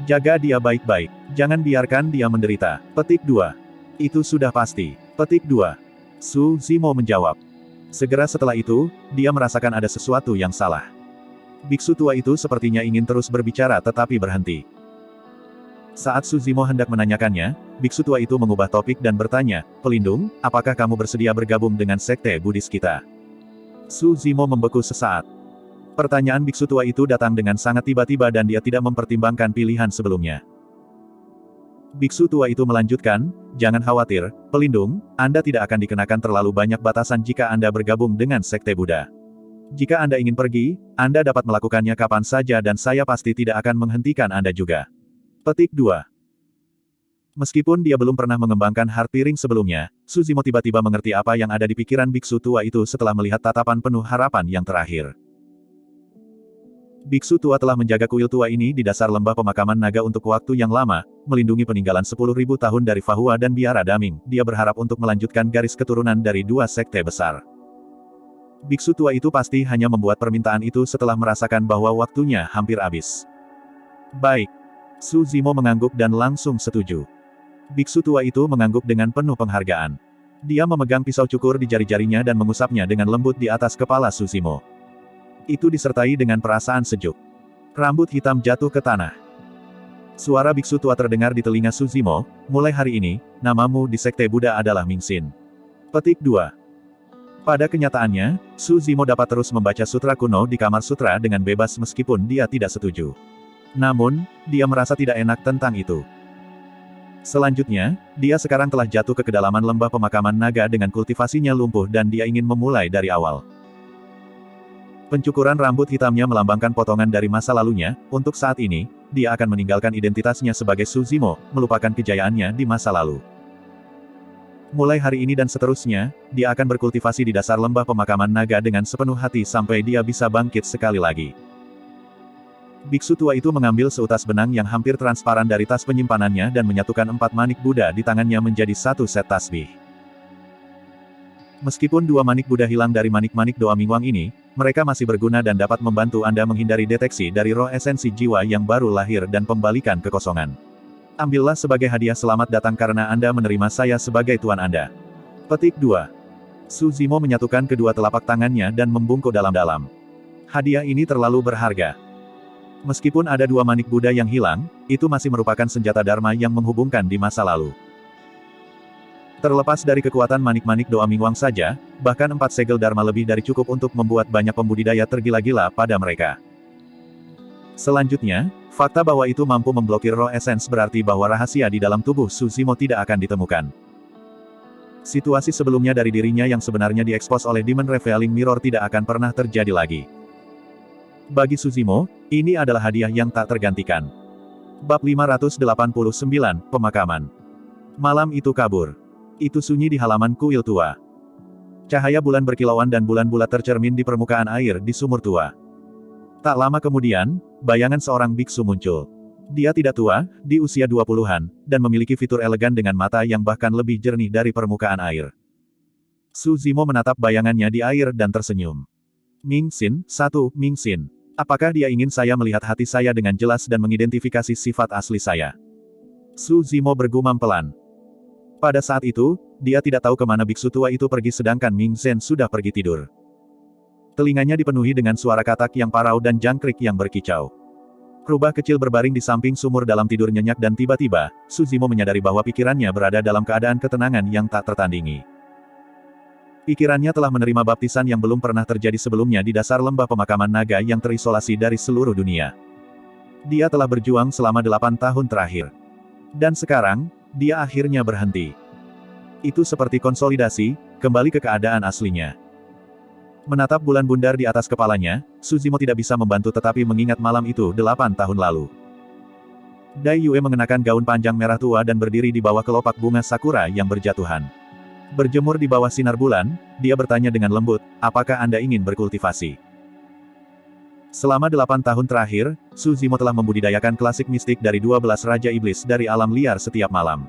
Jaga dia baik-baik, jangan biarkan dia menderita. Petik 2. Itu sudah pasti. Petik 2. Suzimo menjawab. Segera setelah itu, dia merasakan ada sesuatu yang salah. Biksu tua itu sepertinya ingin terus berbicara tetapi berhenti. Saat Suzimo hendak menanyakannya, biksu tua itu mengubah topik dan bertanya, pelindung, apakah kamu bersedia bergabung dengan sekte Buddhis kita? Suzimo membeku sesaat. Pertanyaan biksu tua itu datang dengan sangat tiba-tiba dan dia tidak mempertimbangkan pilihan sebelumnya. Biksu tua itu melanjutkan, jangan khawatir, pelindung, Anda tidak akan dikenakan terlalu banyak batasan jika Anda bergabung dengan Sekte Buddha. Jika Anda ingin pergi, Anda dapat melakukannya kapan saja dan saya pasti tidak akan menghentikan Anda juga. Petik 2. Meskipun dia belum pernah mengembangkan heart piring sebelumnya, Suzimo tiba-tiba mengerti apa yang ada di pikiran biksu tua itu setelah melihat tatapan penuh harapan yang terakhir. Biksu tua telah menjaga kuil tua ini di dasar lembah pemakaman naga untuk waktu yang lama, melindungi peninggalan 10.000 tahun dari Fahua dan Biara Daming. Dia berharap untuk melanjutkan garis keturunan dari dua sekte besar. Biksu tua itu pasti hanya membuat permintaan itu setelah merasakan bahwa waktunya hampir habis. Baik. Suzimo mengangguk dan langsung setuju. Biksu tua itu mengangguk dengan penuh penghargaan. Dia memegang pisau cukur di jari-jarinya dan mengusapnya dengan lembut di atas kepala Suzimo. Itu disertai dengan perasaan sejuk. Rambut hitam jatuh ke tanah. Suara biksu tua terdengar di telinga Suzimo, mulai hari ini, namamu di Sekte Buddha adalah Mingxin. Petik 2. Pada kenyataannya, Suzimo dapat terus membaca sutra kuno di kamar sutra dengan bebas meskipun dia tidak setuju. Namun, dia merasa tidak enak tentang itu. Selanjutnya, dia sekarang telah jatuh ke kedalaman lembah pemakaman naga dengan kultivasinya lumpuh dan dia ingin memulai dari awal. Pencukuran rambut hitamnya melambangkan potongan dari masa lalunya. Untuk saat ini, dia akan meninggalkan identitasnya sebagai Suzimo, melupakan kejayaannya di masa lalu. Mulai hari ini dan seterusnya, dia akan berkultivasi di dasar lembah pemakaman naga dengan sepenuh hati sampai dia bisa bangkit sekali lagi. Biksu tua itu mengambil seutas benang yang hampir transparan dari tas penyimpanannya dan menyatukan 4 manik Buddha di tangannya menjadi satu set tasbih. Meskipun 2 manik Buddha hilang dari manik-manik doa Mingwang ini, mereka masih berguna dan dapat membantu Anda menghindari deteksi dari roh esensi jiwa yang baru lahir dan pembalikan kekosongan. Ambillah sebagai hadiah selamat datang karena Anda menerima saya sebagai tuan Anda. Petik 2. Suzimo menyatukan kedua telapak tangannya dan membungkuk dalam-dalam. Hadiah ini terlalu berharga. Meskipun ada 2 manik Buddha yang hilang, itu masih merupakan senjata Dharma yang menghubungkan di masa lalu. Terlepas dari kekuatan manik-manik doa Mingwang saja, bahkan 4 segel Dharma lebih dari cukup untuk membuat banyak pembudidaya tergila-gila pada mereka. Selanjutnya, fakta bahwa itu mampu memblokir roh esens berarti bahwa rahasia di dalam tubuh Suzimo tidak akan ditemukan. Situasi sebelumnya dari dirinya yang sebenarnya diekspos oleh Demon Revealing Mirror tidak akan pernah terjadi lagi. Bagi Suzimo, ini adalah hadiah yang tak tergantikan. Bab 589, Pemakaman. Malam itu kabur. Itu sunyi di halaman kuil tua. Cahaya bulan berkilauan dan bulan bulat tercermin di permukaan air di sumur tua. Tak lama kemudian, bayangan seorang biksu muncul. Dia tidak tua, di usia 20-an, dan memiliki fitur elegan dengan mata yang bahkan lebih jernih dari permukaan air. Suzimo menatap bayangannya di air dan tersenyum. Mingxin, Mingxin. Apakah dia ingin saya melihat hati saya dengan jelas dan mengidentifikasi sifat asli saya? Suzimo bergumam pelan. Pada saat itu, dia tidak tahu kemana biksu tua itu pergi sedangkan Mingxin sudah pergi tidur. Telinganya dipenuhi dengan suara katak yang parau dan jangkrik yang berkicau. Rubah kecil berbaring di samping sumur dalam tidur nyenyak dan tiba-tiba, Suzimo menyadari bahwa pikirannya berada dalam keadaan ketenangan yang tak tertandingi. Pikirannya telah menerima baptisan yang belum pernah terjadi sebelumnya di dasar lembah pemakaman naga yang terisolasi dari seluruh dunia. Dia telah berjuang selama 8 tahun terakhir. Dan sekarang, dia akhirnya berhenti. Itu seperti konsolidasi, kembali ke keadaan aslinya. Menatap bulan bundar di atas kepalanya, Suzimo tidak bisa membantu tetapi mengingat malam itu 8 tahun lalu. Dai Yue mengenakan gaun panjang merah tua dan berdiri di bawah kelopak bunga sakura yang berjatuhan. Berjemur di bawah sinar bulan, dia bertanya dengan lembut, apakah Anda ingin berkultivasi? Selama 8 tahun terakhir, Suzimo telah membudidayakan klasik mistik dari 12 Raja Iblis dari alam liar setiap malam.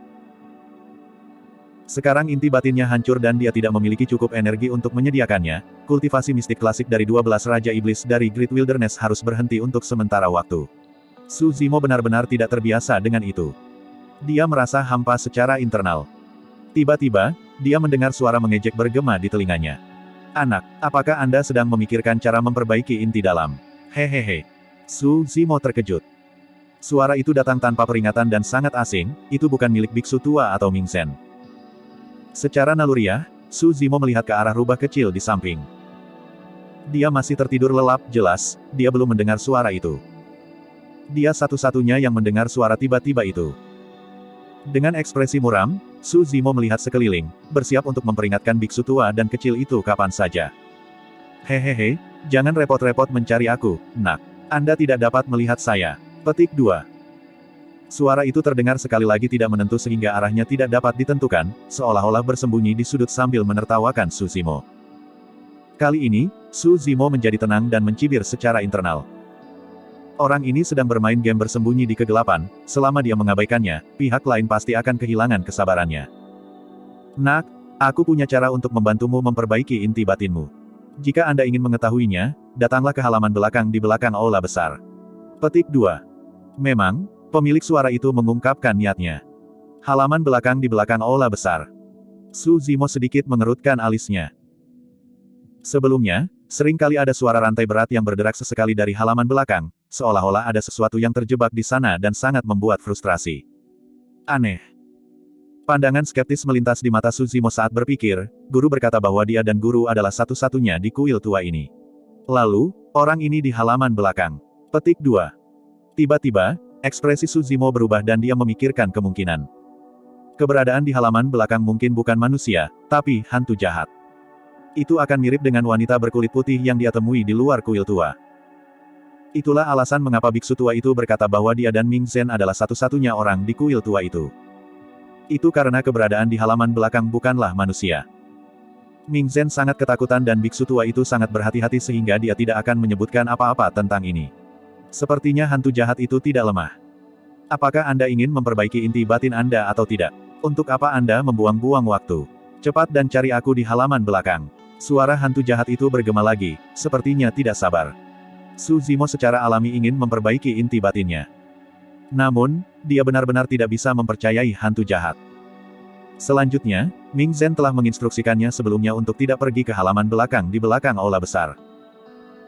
Sekarang inti batinnya hancur dan dia tidak memiliki cukup energi untuk menyediakannya. Kultivasi mistik klasik dari 12 Raja Iblis dari Great Wilderness harus berhenti untuk sementara waktu. Suzimo benar-benar tidak terbiasa dengan itu. Dia merasa hampa secara internal. Tiba-tiba, dia mendengar suara mengejek bergema di telinganya. Anak, apakah Anda sedang memikirkan cara memperbaiki inti dalam? Hehehe. Suzimo terkejut. Suara itu datang tanpa peringatan dan sangat asing, itu bukan milik biksu tua atau Mingxin. Secara naluriah, Suzimo melihat ke arah rubah kecil di samping. Dia masih tertidur lelap, jelas, dia belum mendengar suara itu. Dia satu-satunya yang mendengar suara tiba-tiba itu. Dengan ekspresi muram, Su Zimo melihat sekeliling, bersiap untuk memperingatkan biksu tua dan kecil itu kapan saja. Hehehe, jangan repot-repot mencari aku, nak. Anda tidak dapat melihat saya. Petik 2. Suara itu terdengar sekali lagi tidak menentu sehingga arahnya tidak dapat ditentukan, seolah-olah bersembunyi di sudut sambil menertawakan Su Zimo. Kali ini, Su Zimo menjadi tenang dan mencibir secara internal. Orang ini sedang bermain game bersembunyi di kegelapan, selama dia mengabaikannya, pihak lain pasti akan kehilangan kesabarannya. Nak, aku punya cara untuk membantumu memperbaiki inti batinmu. Jika Anda ingin mengetahuinya, datanglah ke halaman belakang di belakang aula besar. Petik 2. Memang, pemilik suara itu mengungkapkan niatnya. Halaman belakang di belakang aula besar. Su Zimo sedikit mengerutkan alisnya. Sebelumnya, sering kali ada suara rantai berat yang berderak sesekali dari halaman belakang, seolah-olah ada sesuatu yang terjebak di sana dan sangat membuat frustrasi. Aneh. Pandangan skeptis melintas di mata Su Zimo saat berpikir, guru berkata bahwa dia dan guru adalah satu-satunya di kuil tua ini. Lalu, orang ini di halaman belakang. Petik 2. Tiba-tiba, ekspresi Su Zimo berubah dan dia memikirkan kemungkinan. Keberadaan di halaman belakang mungkin bukan manusia, tapi hantu jahat. Itu akan mirip dengan wanita berkulit putih yang dia temui di luar kuil tua. Itulah alasan mengapa biksu tua itu berkata bahwa dia dan Ming Zhen adalah satu-satunya orang di kuil tua itu. Itu karena keberadaan di halaman belakang bukanlah manusia. Ming Zhen sangat ketakutan dan biksu tua itu sangat berhati-hati sehingga dia tidak akan menyebutkan apa-apa tentang ini. Sepertinya hantu jahat itu tidak lemah. Apakah Anda ingin memperbaiki inti batin Anda atau tidak? Untuk apa Anda membuang-buang waktu? Cepat dan cari aku di halaman belakang. Suara hantu jahat itu bergema lagi, sepertinya tidak sabar. Su Zimo secara alami ingin memperbaiki inti batinnya. Namun, dia benar-benar tidak bisa mempercayai hantu jahat. Selanjutnya, Ming Zhen telah menginstruksikannya sebelumnya untuk tidak pergi ke halaman belakang di belakang aula besar.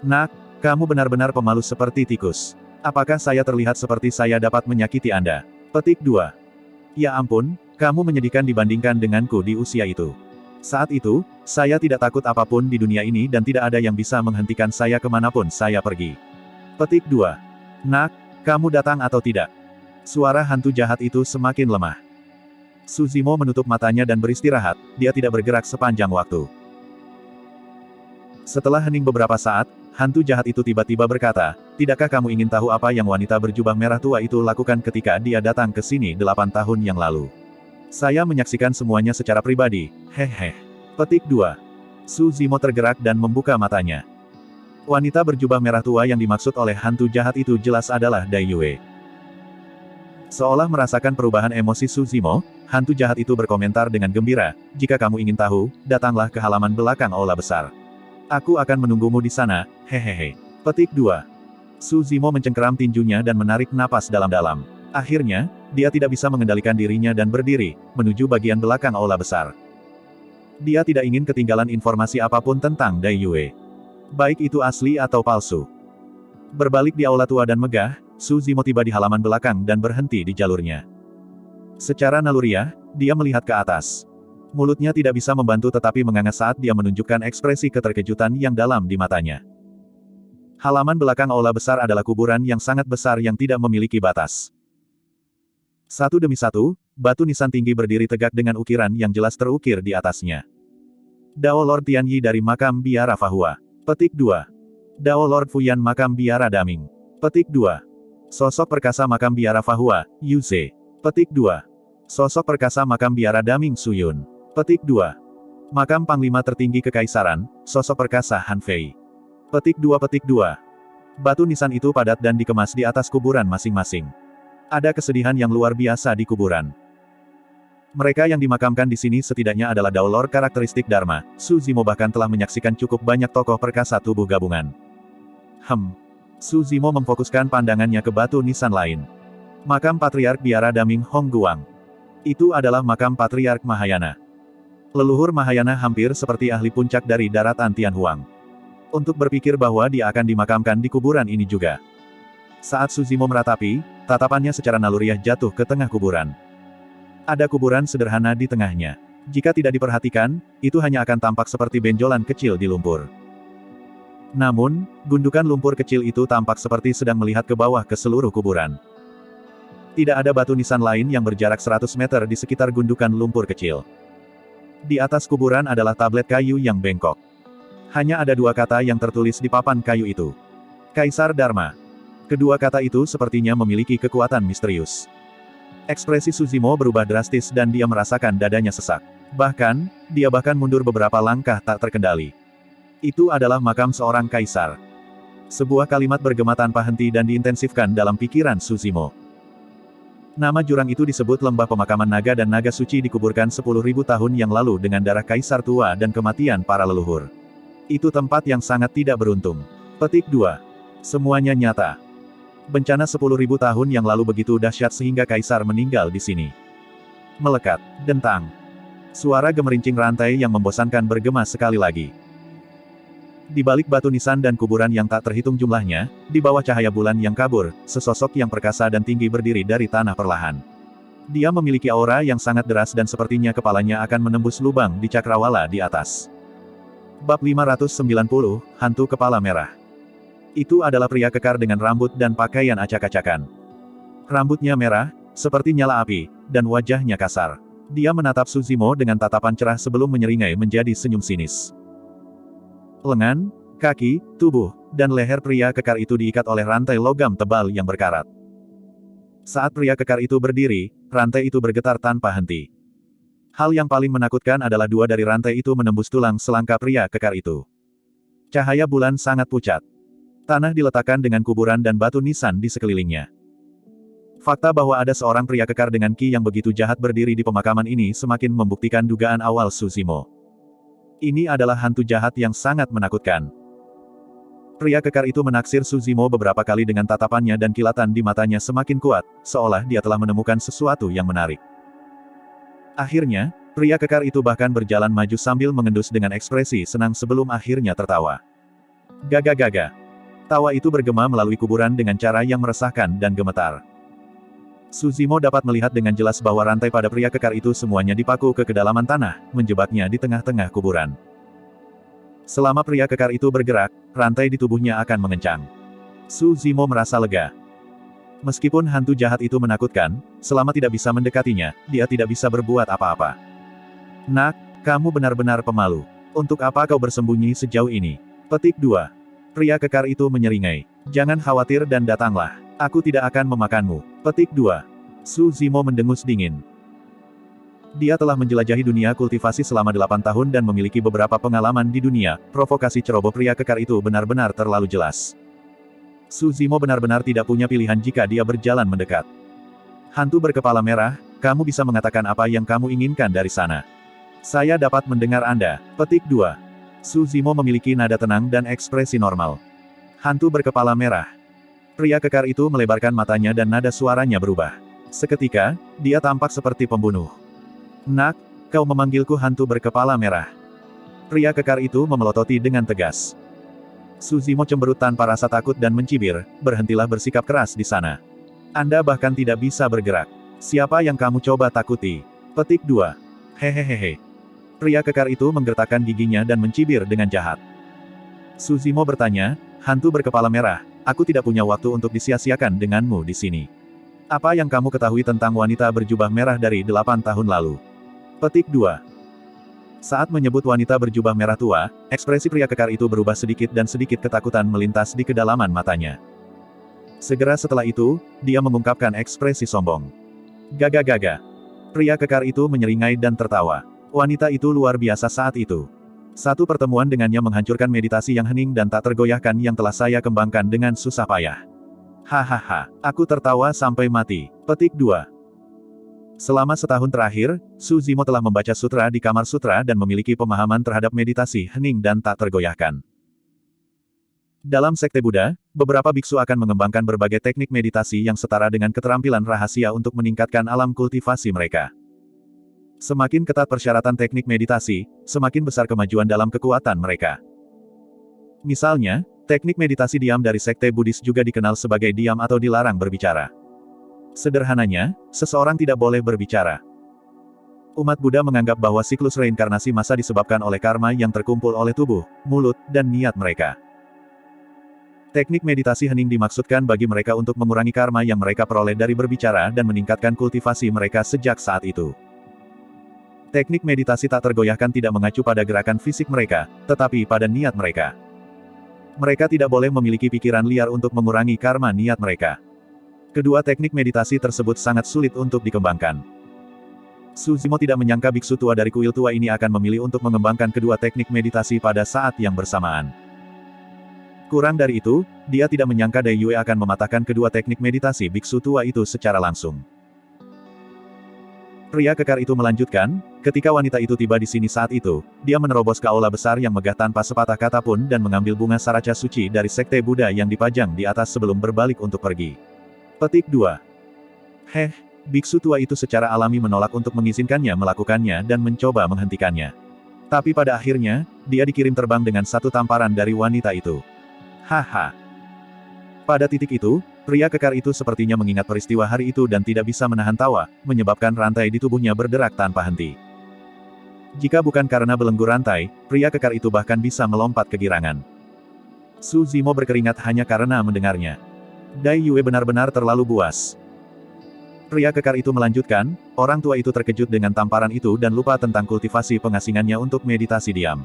Nak, kamu benar-benar pemalu seperti tikus. Apakah saya terlihat seperti saya dapat menyakiti Anda? Petik 2. Ya ampun, kamu menyedihkan dibandingkan denganku di usia itu. Saat itu, saya tidak takut apapun di dunia ini dan tidak ada yang bisa menghentikan saya kemanapun saya pergi. Petik 2. Nak, kamu datang atau tidak? Suara hantu jahat itu semakin lemah. Su Zimo menutup matanya dan beristirahat, dia tidak bergerak sepanjang waktu. Setelah hening beberapa saat, hantu jahat itu tiba-tiba berkata, tidakkah kamu ingin tahu apa yang wanita berjubah merah tua itu lakukan ketika dia datang ke sini 8 tahun yang lalu? Saya menyaksikan semuanya secara pribadi, hehe. Petik 2. Su Zimo tergerak dan membuka matanya. Wanita berjubah merah tua yang dimaksud oleh hantu jahat itu jelas adalah Dai Yue. Seolah merasakan perubahan emosi Su Zimo, hantu jahat itu berkomentar dengan gembira, jika kamu ingin tahu, datanglah ke halaman belakang aula besar. Aku akan menunggumu di sana, hehehe. Petik 2. Su Zimo mencengkeram tinjunya dan menarik napas dalam-dalam. Akhirnya, dia tidak bisa mengendalikan dirinya dan berdiri, menuju bagian belakang aula besar. Dia tidak ingin ketinggalan informasi apapun tentang Dai Yue. Baik itu asli atau palsu. Berbalik di aula tua dan megah, Su Zimo tiba di halaman belakang dan berhenti di jalurnya. Secara naluriah, dia melihat ke atas. Mulutnya tidak bisa membantu tetapi menganga saat dia menunjukkan ekspresi keterkejutan yang dalam di matanya. Halaman belakang aula besar adalah kuburan yang sangat besar yang tidak memiliki batas. Satu demi satu, batu nisan tinggi berdiri tegak dengan ukiran yang jelas terukir di atasnya. Dao Lord Tianyi dari makam biara Fahua. Petik 2. Dao Lord Fuyan makam biara Daming. Petik 2. Sosok perkasa makam biara Fahua, Yu Ze. Petik 2. Sosok perkasa makam biara Daming Suyun. Petik 2. Makam Panglima tertinggi Kekaisaran, sosok perkasa Han Fei. Petik 2. Petik 2. Batu nisan itu padat dan dikemas di atas kuburan masing-masing. Ada kesedihan yang luar biasa di kuburan. Mereka yang dimakamkan di sini setidaknya adalah Dao Lord karakteristik Dharma. Su Zimo bahkan telah menyaksikan cukup banyak tokoh perkasa tubuh gabungan. Su Zimo memfokuskan pandangannya ke batu nisan lain. Makam Patriark Biara Daming Hong Guang. Itu adalah makam Patriark Mahayana. Leluhur Mahayana hampir seperti ahli puncak dari daratan Tianhuang. Untuk berpikir bahwa dia akan dimakamkan di kuburan ini juga. Saat Su Zimo meratapi, tatapannya secara naluriah jatuh ke tengah kuburan. Ada kuburan sederhana di tengahnya. Jika tidak diperhatikan, itu hanya akan tampak seperti benjolan kecil di lumpur. Namun, gundukan lumpur kecil itu tampak seperti sedang melihat ke bawah ke seluruh kuburan. Tidak ada batu nisan lain yang berjarak 100 meter di sekitar gundukan lumpur kecil. Di atas kuburan adalah tablet kayu yang bengkok. Hanya ada dua kata yang tertulis di papan kayu itu. Kaisar Dharma. Kedua kata itu sepertinya memiliki kekuatan misterius. Ekspresi Suzimo berubah drastis dan dia merasakan dadanya sesak. Bahkan, dia bahkan mundur beberapa langkah tak terkendali. Itu adalah makam seorang kaisar. Sebuah kalimat bergema tanpa henti dan diintensifkan dalam pikiran Suzimo. Nama jurang itu disebut Lembah Pemakaman Naga dan naga suci dikuburkan 10.000 tahun yang lalu dengan darah kaisar tua dan kematian para leluhur. Itu tempat yang sangat tidak beruntung. Petik 2. Semuanya nyata. Bencana 10.000 tahun yang lalu begitu dahsyat sehingga kaisar meninggal di sini. Melekat. Dentang. Suara gemerincing rantai yang membosankan bergema sekali lagi. Di balik batu nisan dan kuburan yang tak terhitung jumlahnya, di bawah cahaya bulan yang kabur, sesosok yang perkasa dan tinggi berdiri dari tanah perlahan. Dia memiliki aura yang sangat deras dan sepertinya kepalanya akan menembus lubang di cakrawala di atas. Bab 590, Hantu Kepala Merah. Itu adalah pria kekar dengan rambut dan pakaian acak-acakan. Rambutnya merah, seperti nyala api, dan wajahnya kasar. Dia menatap Suzimo dengan tatapan cerah sebelum menyeringai menjadi senyum sinis. Lengan, kaki, tubuh, dan leher pria kekar itu diikat oleh rantai logam tebal yang berkarat. Saat pria kekar itu berdiri, rantai itu bergetar tanpa henti. Hal yang paling menakutkan adalah dua dari rantai itu menembus tulang selangka pria kekar itu. Cahaya bulan sangat pucat. Tanah diletakkan dengan kuburan dan batu nisan di sekelilingnya. Fakta bahwa ada seorang pria kekar dengan ki yang begitu jahat berdiri di pemakaman ini semakin membuktikan dugaan awal Suzimo. Ini adalah hantu jahat yang sangat menakutkan. Pria kekar itu menaksir Suzimo beberapa kali dengan tatapannya dan kilatan di matanya semakin kuat, seolah dia telah menemukan sesuatu yang menarik. Akhirnya, pria kekar itu bahkan berjalan maju sambil mengendus dengan ekspresi senang sebelum akhirnya tertawa. Gaga-gaga. Tawa itu bergema melalui kuburan dengan cara yang meresahkan dan gemetar. Suzimo dapat melihat dengan jelas bahwa rantai pada pria kekar itu semuanya dipaku ke kedalaman tanah, menjebaknya di tengah-tengah kuburan. Selama pria kekar itu bergerak, rantai di tubuhnya akan mengencang. Suzimo merasa lega. Meskipun hantu jahat itu menakutkan, selama tidak bisa mendekatinya, dia tidak bisa berbuat apa-apa. Nak, kamu benar-benar pemalu. Untuk apa kau bersembunyi sejauh ini? Petik 2. Pria kekar itu menyeringai. Jangan khawatir dan datanglah. Aku tidak akan memakanmu. Petik 2. Suzimo mendengus dingin. Dia telah menjelajahi dunia kultivasi selama 8 tahun dan memiliki beberapa pengalaman di dunia. Provokasi ceroboh pria kekar itu benar-benar terlalu jelas. Suzimo benar-benar tidak punya pilihan jika dia berjalan mendekat. Hantu berkepala merah, kamu bisa mengatakan apa yang kamu inginkan dari sana. Saya dapat mendengar Anda. Petik 2. Suzimo memiliki nada tenang dan ekspresi normal. Hantu berkepala merah. Pria kekar itu melebarkan matanya dan nada suaranya berubah. Seketika, dia tampak seperti pembunuh. Nak, kau memanggilku hantu berkepala merah. Pria kekar itu memelototi dengan tegas. Suzimo cemberut tanpa rasa takut dan mencibir, berhentilah bersikap keras di sana. Anda bahkan tidak bisa bergerak. Siapa yang kamu coba takuti? Petik 2. Hehehehe. Pria kekar itu menggertakkan giginya dan mencibir dengan jahat. Suzimo bertanya, hantu berkepala merah, aku tidak punya waktu untuk disia-siakan denganmu di sini. Apa yang kamu ketahui tentang wanita berjubah merah dari 8 tahun lalu? Petik 2. Saat menyebut wanita berjubah merah tua, ekspresi pria kekar itu berubah sedikit dan sedikit ketakutan melintas di kedalaman matanya. Segera setelah itu, dia mengungkapkan ekspresi sombong. Gaga-gaga. Pria kekar itu menyeringai dan tertawa. Wanita itu luar biasa saat itu. Satu pertemuan dengannya menghancurkan meditasi yang hening dan tak tergoyahkan yang telah saya kembangkan dengan susah payah. Hahaha, aku tertawa sampai mati. Petik 2. Selama setahun terakhir, Suzimo telah membaca sutra di kamar sutra dan memiliki pemahaman terhadap meditasi hening dan tak tergoyahkan. Dalam sekte Buddha, beberapa biksu akan mengembangkan berbagai teknik meditasi yang setara dengan keterampilan rahasia untuk meningkatkan alam kultivasi mereka. Semakin ketat persyaratan teknik meditasi, semakin besar kemajuan dalam kekuatan mereka. Misalnya, teknik meditasi diam dari sekte Buddhis juga dikenal sebagai diam atau dilarang berbicara. Sederhananya, seseorang tidak boleh berbicara. Umat Buddha menganggap bahwa siklus reinkarnasi massa disebabkan oleh karma yang terkumpul oleh tubuh, mulut, dan niat mereka. Teknik meditasi hening dimaksudkan bagi mereka untuk mengurangi karma yang mereka peroleh dari berbicara dan meningkatkan kultivasi mereka sejak saat itu. Teknik meditasi tak tergoyahkan tidak mengacu pada gerakan fisik mereka, tetapi pada niat mereka. Mereka tidak boleh memiliki pikiran liar untuk mengurangi karma niat mereka. Kedua teknik meditasi tersebut sangat sulit untuk dikembangkan. Su Zimo tidak menyangka biksu tua dari kuil tua ini akan memilih untuk mengembangkan kedua teknik meditasi pada saat yang bersamaan. Kurang dari itu, dia tidak menyangka Dai Yue akan mematahkan kedua teknik meditasi biksu tua itu secara langsung. Pria kekar itu melanjutkan, ketika wanita itu tiba di sini saat itu, dia menerobos ke aula besar yang megah tanpa sepatah kata pun dan mengambil bunga saraca suci dari sekte Buddha yang dipajang di atas sebelum berbalik untuk pergi. Petik 2. Biksu tua itu secara alami menolak untuk mengizinkannya melakukannya dan mencoba menghentikannya. Tapi pada akhirnya, dia dikirim terbang dengan satu tamparan dari wanita itu. Haha. Pada titik itu, pria kekar itu sepertinya mengingat peristiwa hari itu dan tidak bisa menahan tawa, menyebabkan rantai di tubuhnya berderak tanpa henti. Jika bukan karena belenggu rantai, pria kekar itu bahkan bisa melompat kegirangan. Su Zimo berkeringat hanya karena mendengarnya. Dai Yue benar-benar terlalu buas. Pria kekar itu melanjutkan, orang tua itu terkejut dengan tamparan itu dan lupa tentang kultivasi pengasingannya untuk meditasi diam.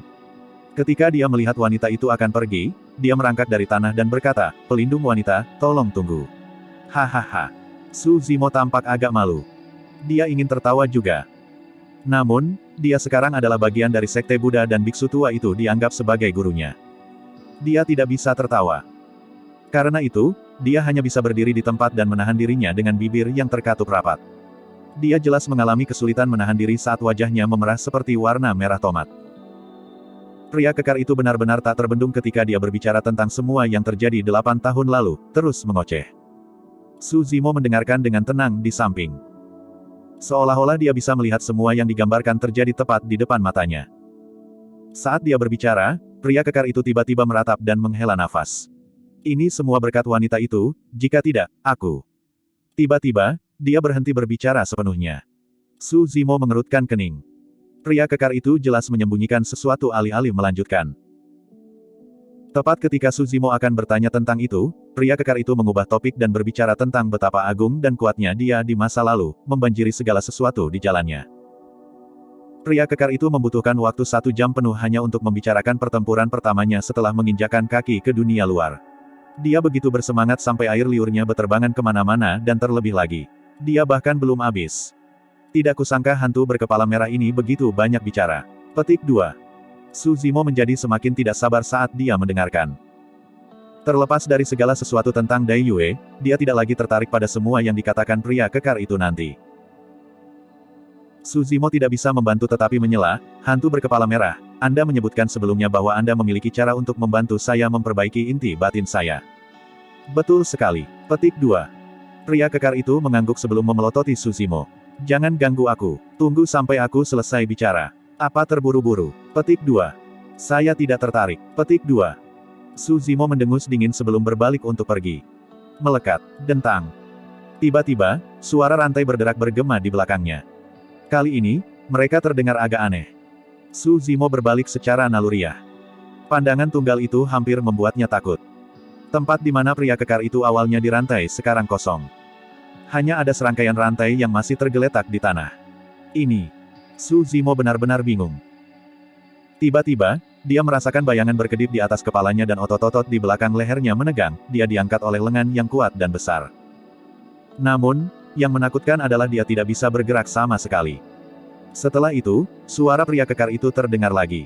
Ketika dia melihat wanita itu akan pergi, dia merangkak dari tanah dan berkata, "Pelindung wanita, tolong tunggu." Hahaha. Su Zimo tampak agak malu. Dia ingin tertawa juga. Namun, dia sekarang adalah bagian dari sekte Buddha dan biksu tua itu dianggap sebagai gurunya. Dia tidak bisa tertawa. Karena itu, dia hanya bisa berdiri di tempat dan menahan dirinya dengan bibir yang terkatup rapat. Dia jelas mengalami kesulitan menahan diri saat wajahnya memerah seperti warna merah tomat. Pria kekar itu benar-benar tak terbendung ketika dia berbicara tentang semua yang terjadi 8 tahun lalu, terus mengoceh. Su Zimo mendengarkan dengan tenang di samping. Seolah-olah dia bisa melihat semua yang digambarkan terjadi tepat di depan matanya. Saat dia berbicara, pria kekar itu tiba-tiba meratap dan menghela nafas. Ini semua berkat wanita itu, jika tidak, aku. Tiba-tiba, dia berhenti berbicara sepenuhnya. Su Zimo mengerutkan kening. Pria kekar itu jelas menyembunyikan sesuatu alih-alih melanjutkan. Tepat ketika Su Zimo akan bertanya tentang itu, pria kekar itu mengubah topik dan berbicara tentang betapa agung dan kuatnya dia di masa lalu, membanjiri segala sesuatu di jalannya. Pria kekar itu membutuhkan waktu 1 jam penuh hanya untuk membicarakan pertempuran pertamanya setelah menginjakan kaki ke dunia luar. Dia begitu bersemangat sampai air liurnya berterbangan kemana-mana dan terlebih lagi. Dia bahkan belum habis. Tidak kusangka hantu berkepala merah ini begitu banyak bicara. Petik 2. Su Zimo menjadi semakin tidak sabar saat dia mendengarkan. Terlepas dari segala sesuatu tentang Dai Yue, dia tidak lagi tertarik pada semua yang dikatakan pria kekar itu nanti. Su Zimo tidak bisa membantu tetapi menyela, "Hantu berkepala merah, Anda menyebutkan sebelumnya bahwa Anda memiliki cara untuk membantu saya memperbaiki inti batin saya." Betul sekali. Petik 2. Pria kekar itu mengangguk sebelum memelototi Su Zimo. "Jangan ganggu aku. Tunggu sampai aku selesai bicara. Apa terburu-buru?" Petik 2. "Saya tidak tertarik." Petik 2. Su Zimo mendengus dingin sebelum berbalik untuk pergi. Melekat. Dentang. Tiba-tiba, suara rantai berderak bergema di belakangnya. Kali ini, mereka terdengar agak aneh. Su Zimo berbalik secara naluriah. Pandangan tunggal itu hampir membuatnya takut. Tempat di mana pria kekar itu awalnya dirantai sekarang kosong. Hanya ada serangkaian rantai yang masih tergeletak di tanah. Ini. Su Zimo benar-benar bingung. Tiba-tiba, dia merasakan bayangan berkedip di atas kepalanya dan otot-otot di belakang lehernya menegang, dia diangkat oleh lengan yang kuat dan besar. Namun, yang menakutkan adalah dia tidak bisa bergerak sama sekali. Setelah itu, suara pria kekar itu terdengar lagi.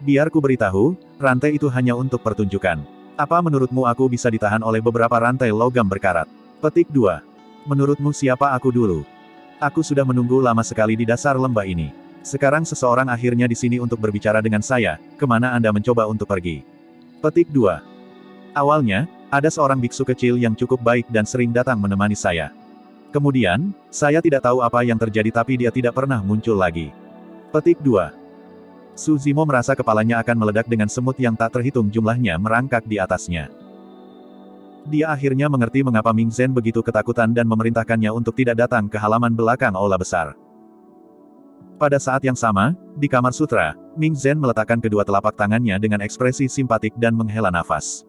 "Biar ku beritahu, rantai itu hanya untuk pertunjukan. Apa menurutmu aku bisa ditahan oleh beberapa rantai logam berkarat?" Petik 2. "Menurutmu siapa aku dulu? Aku sudah menunggu lama sekali di dasar lembah ini. Sekarang seseorang akhirnya di sini untuk berbicara dengan saya, kemana Anda mencoba untuk pergi?" Petik 2. "Awalnya, ada seorang biksu kecil yang cukup baik dan sering datang menemani saya. Kemudian, saya tidak tahu apa yang terjadi tapi dia tidak pernah muncul lagi." Petik 2. Su Zimo merasa kepalanya akan meledak dengan semut yang tak terhitung jumlahnya merangkak di atasnya. Dia akhirnya mengerti mengapa Ming Zhen begitu ketakutan dan memerintahkannya untuk tidak datang ke halaman belakang aula besar. Pada saat yang sama, di kamar sutra, Ming Zhen meletakkan kedua telapak tangannya dengan ekspresi simpatik dan menghela nafas.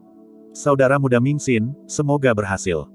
Saudara muda Ming Xin, semoga berhasil.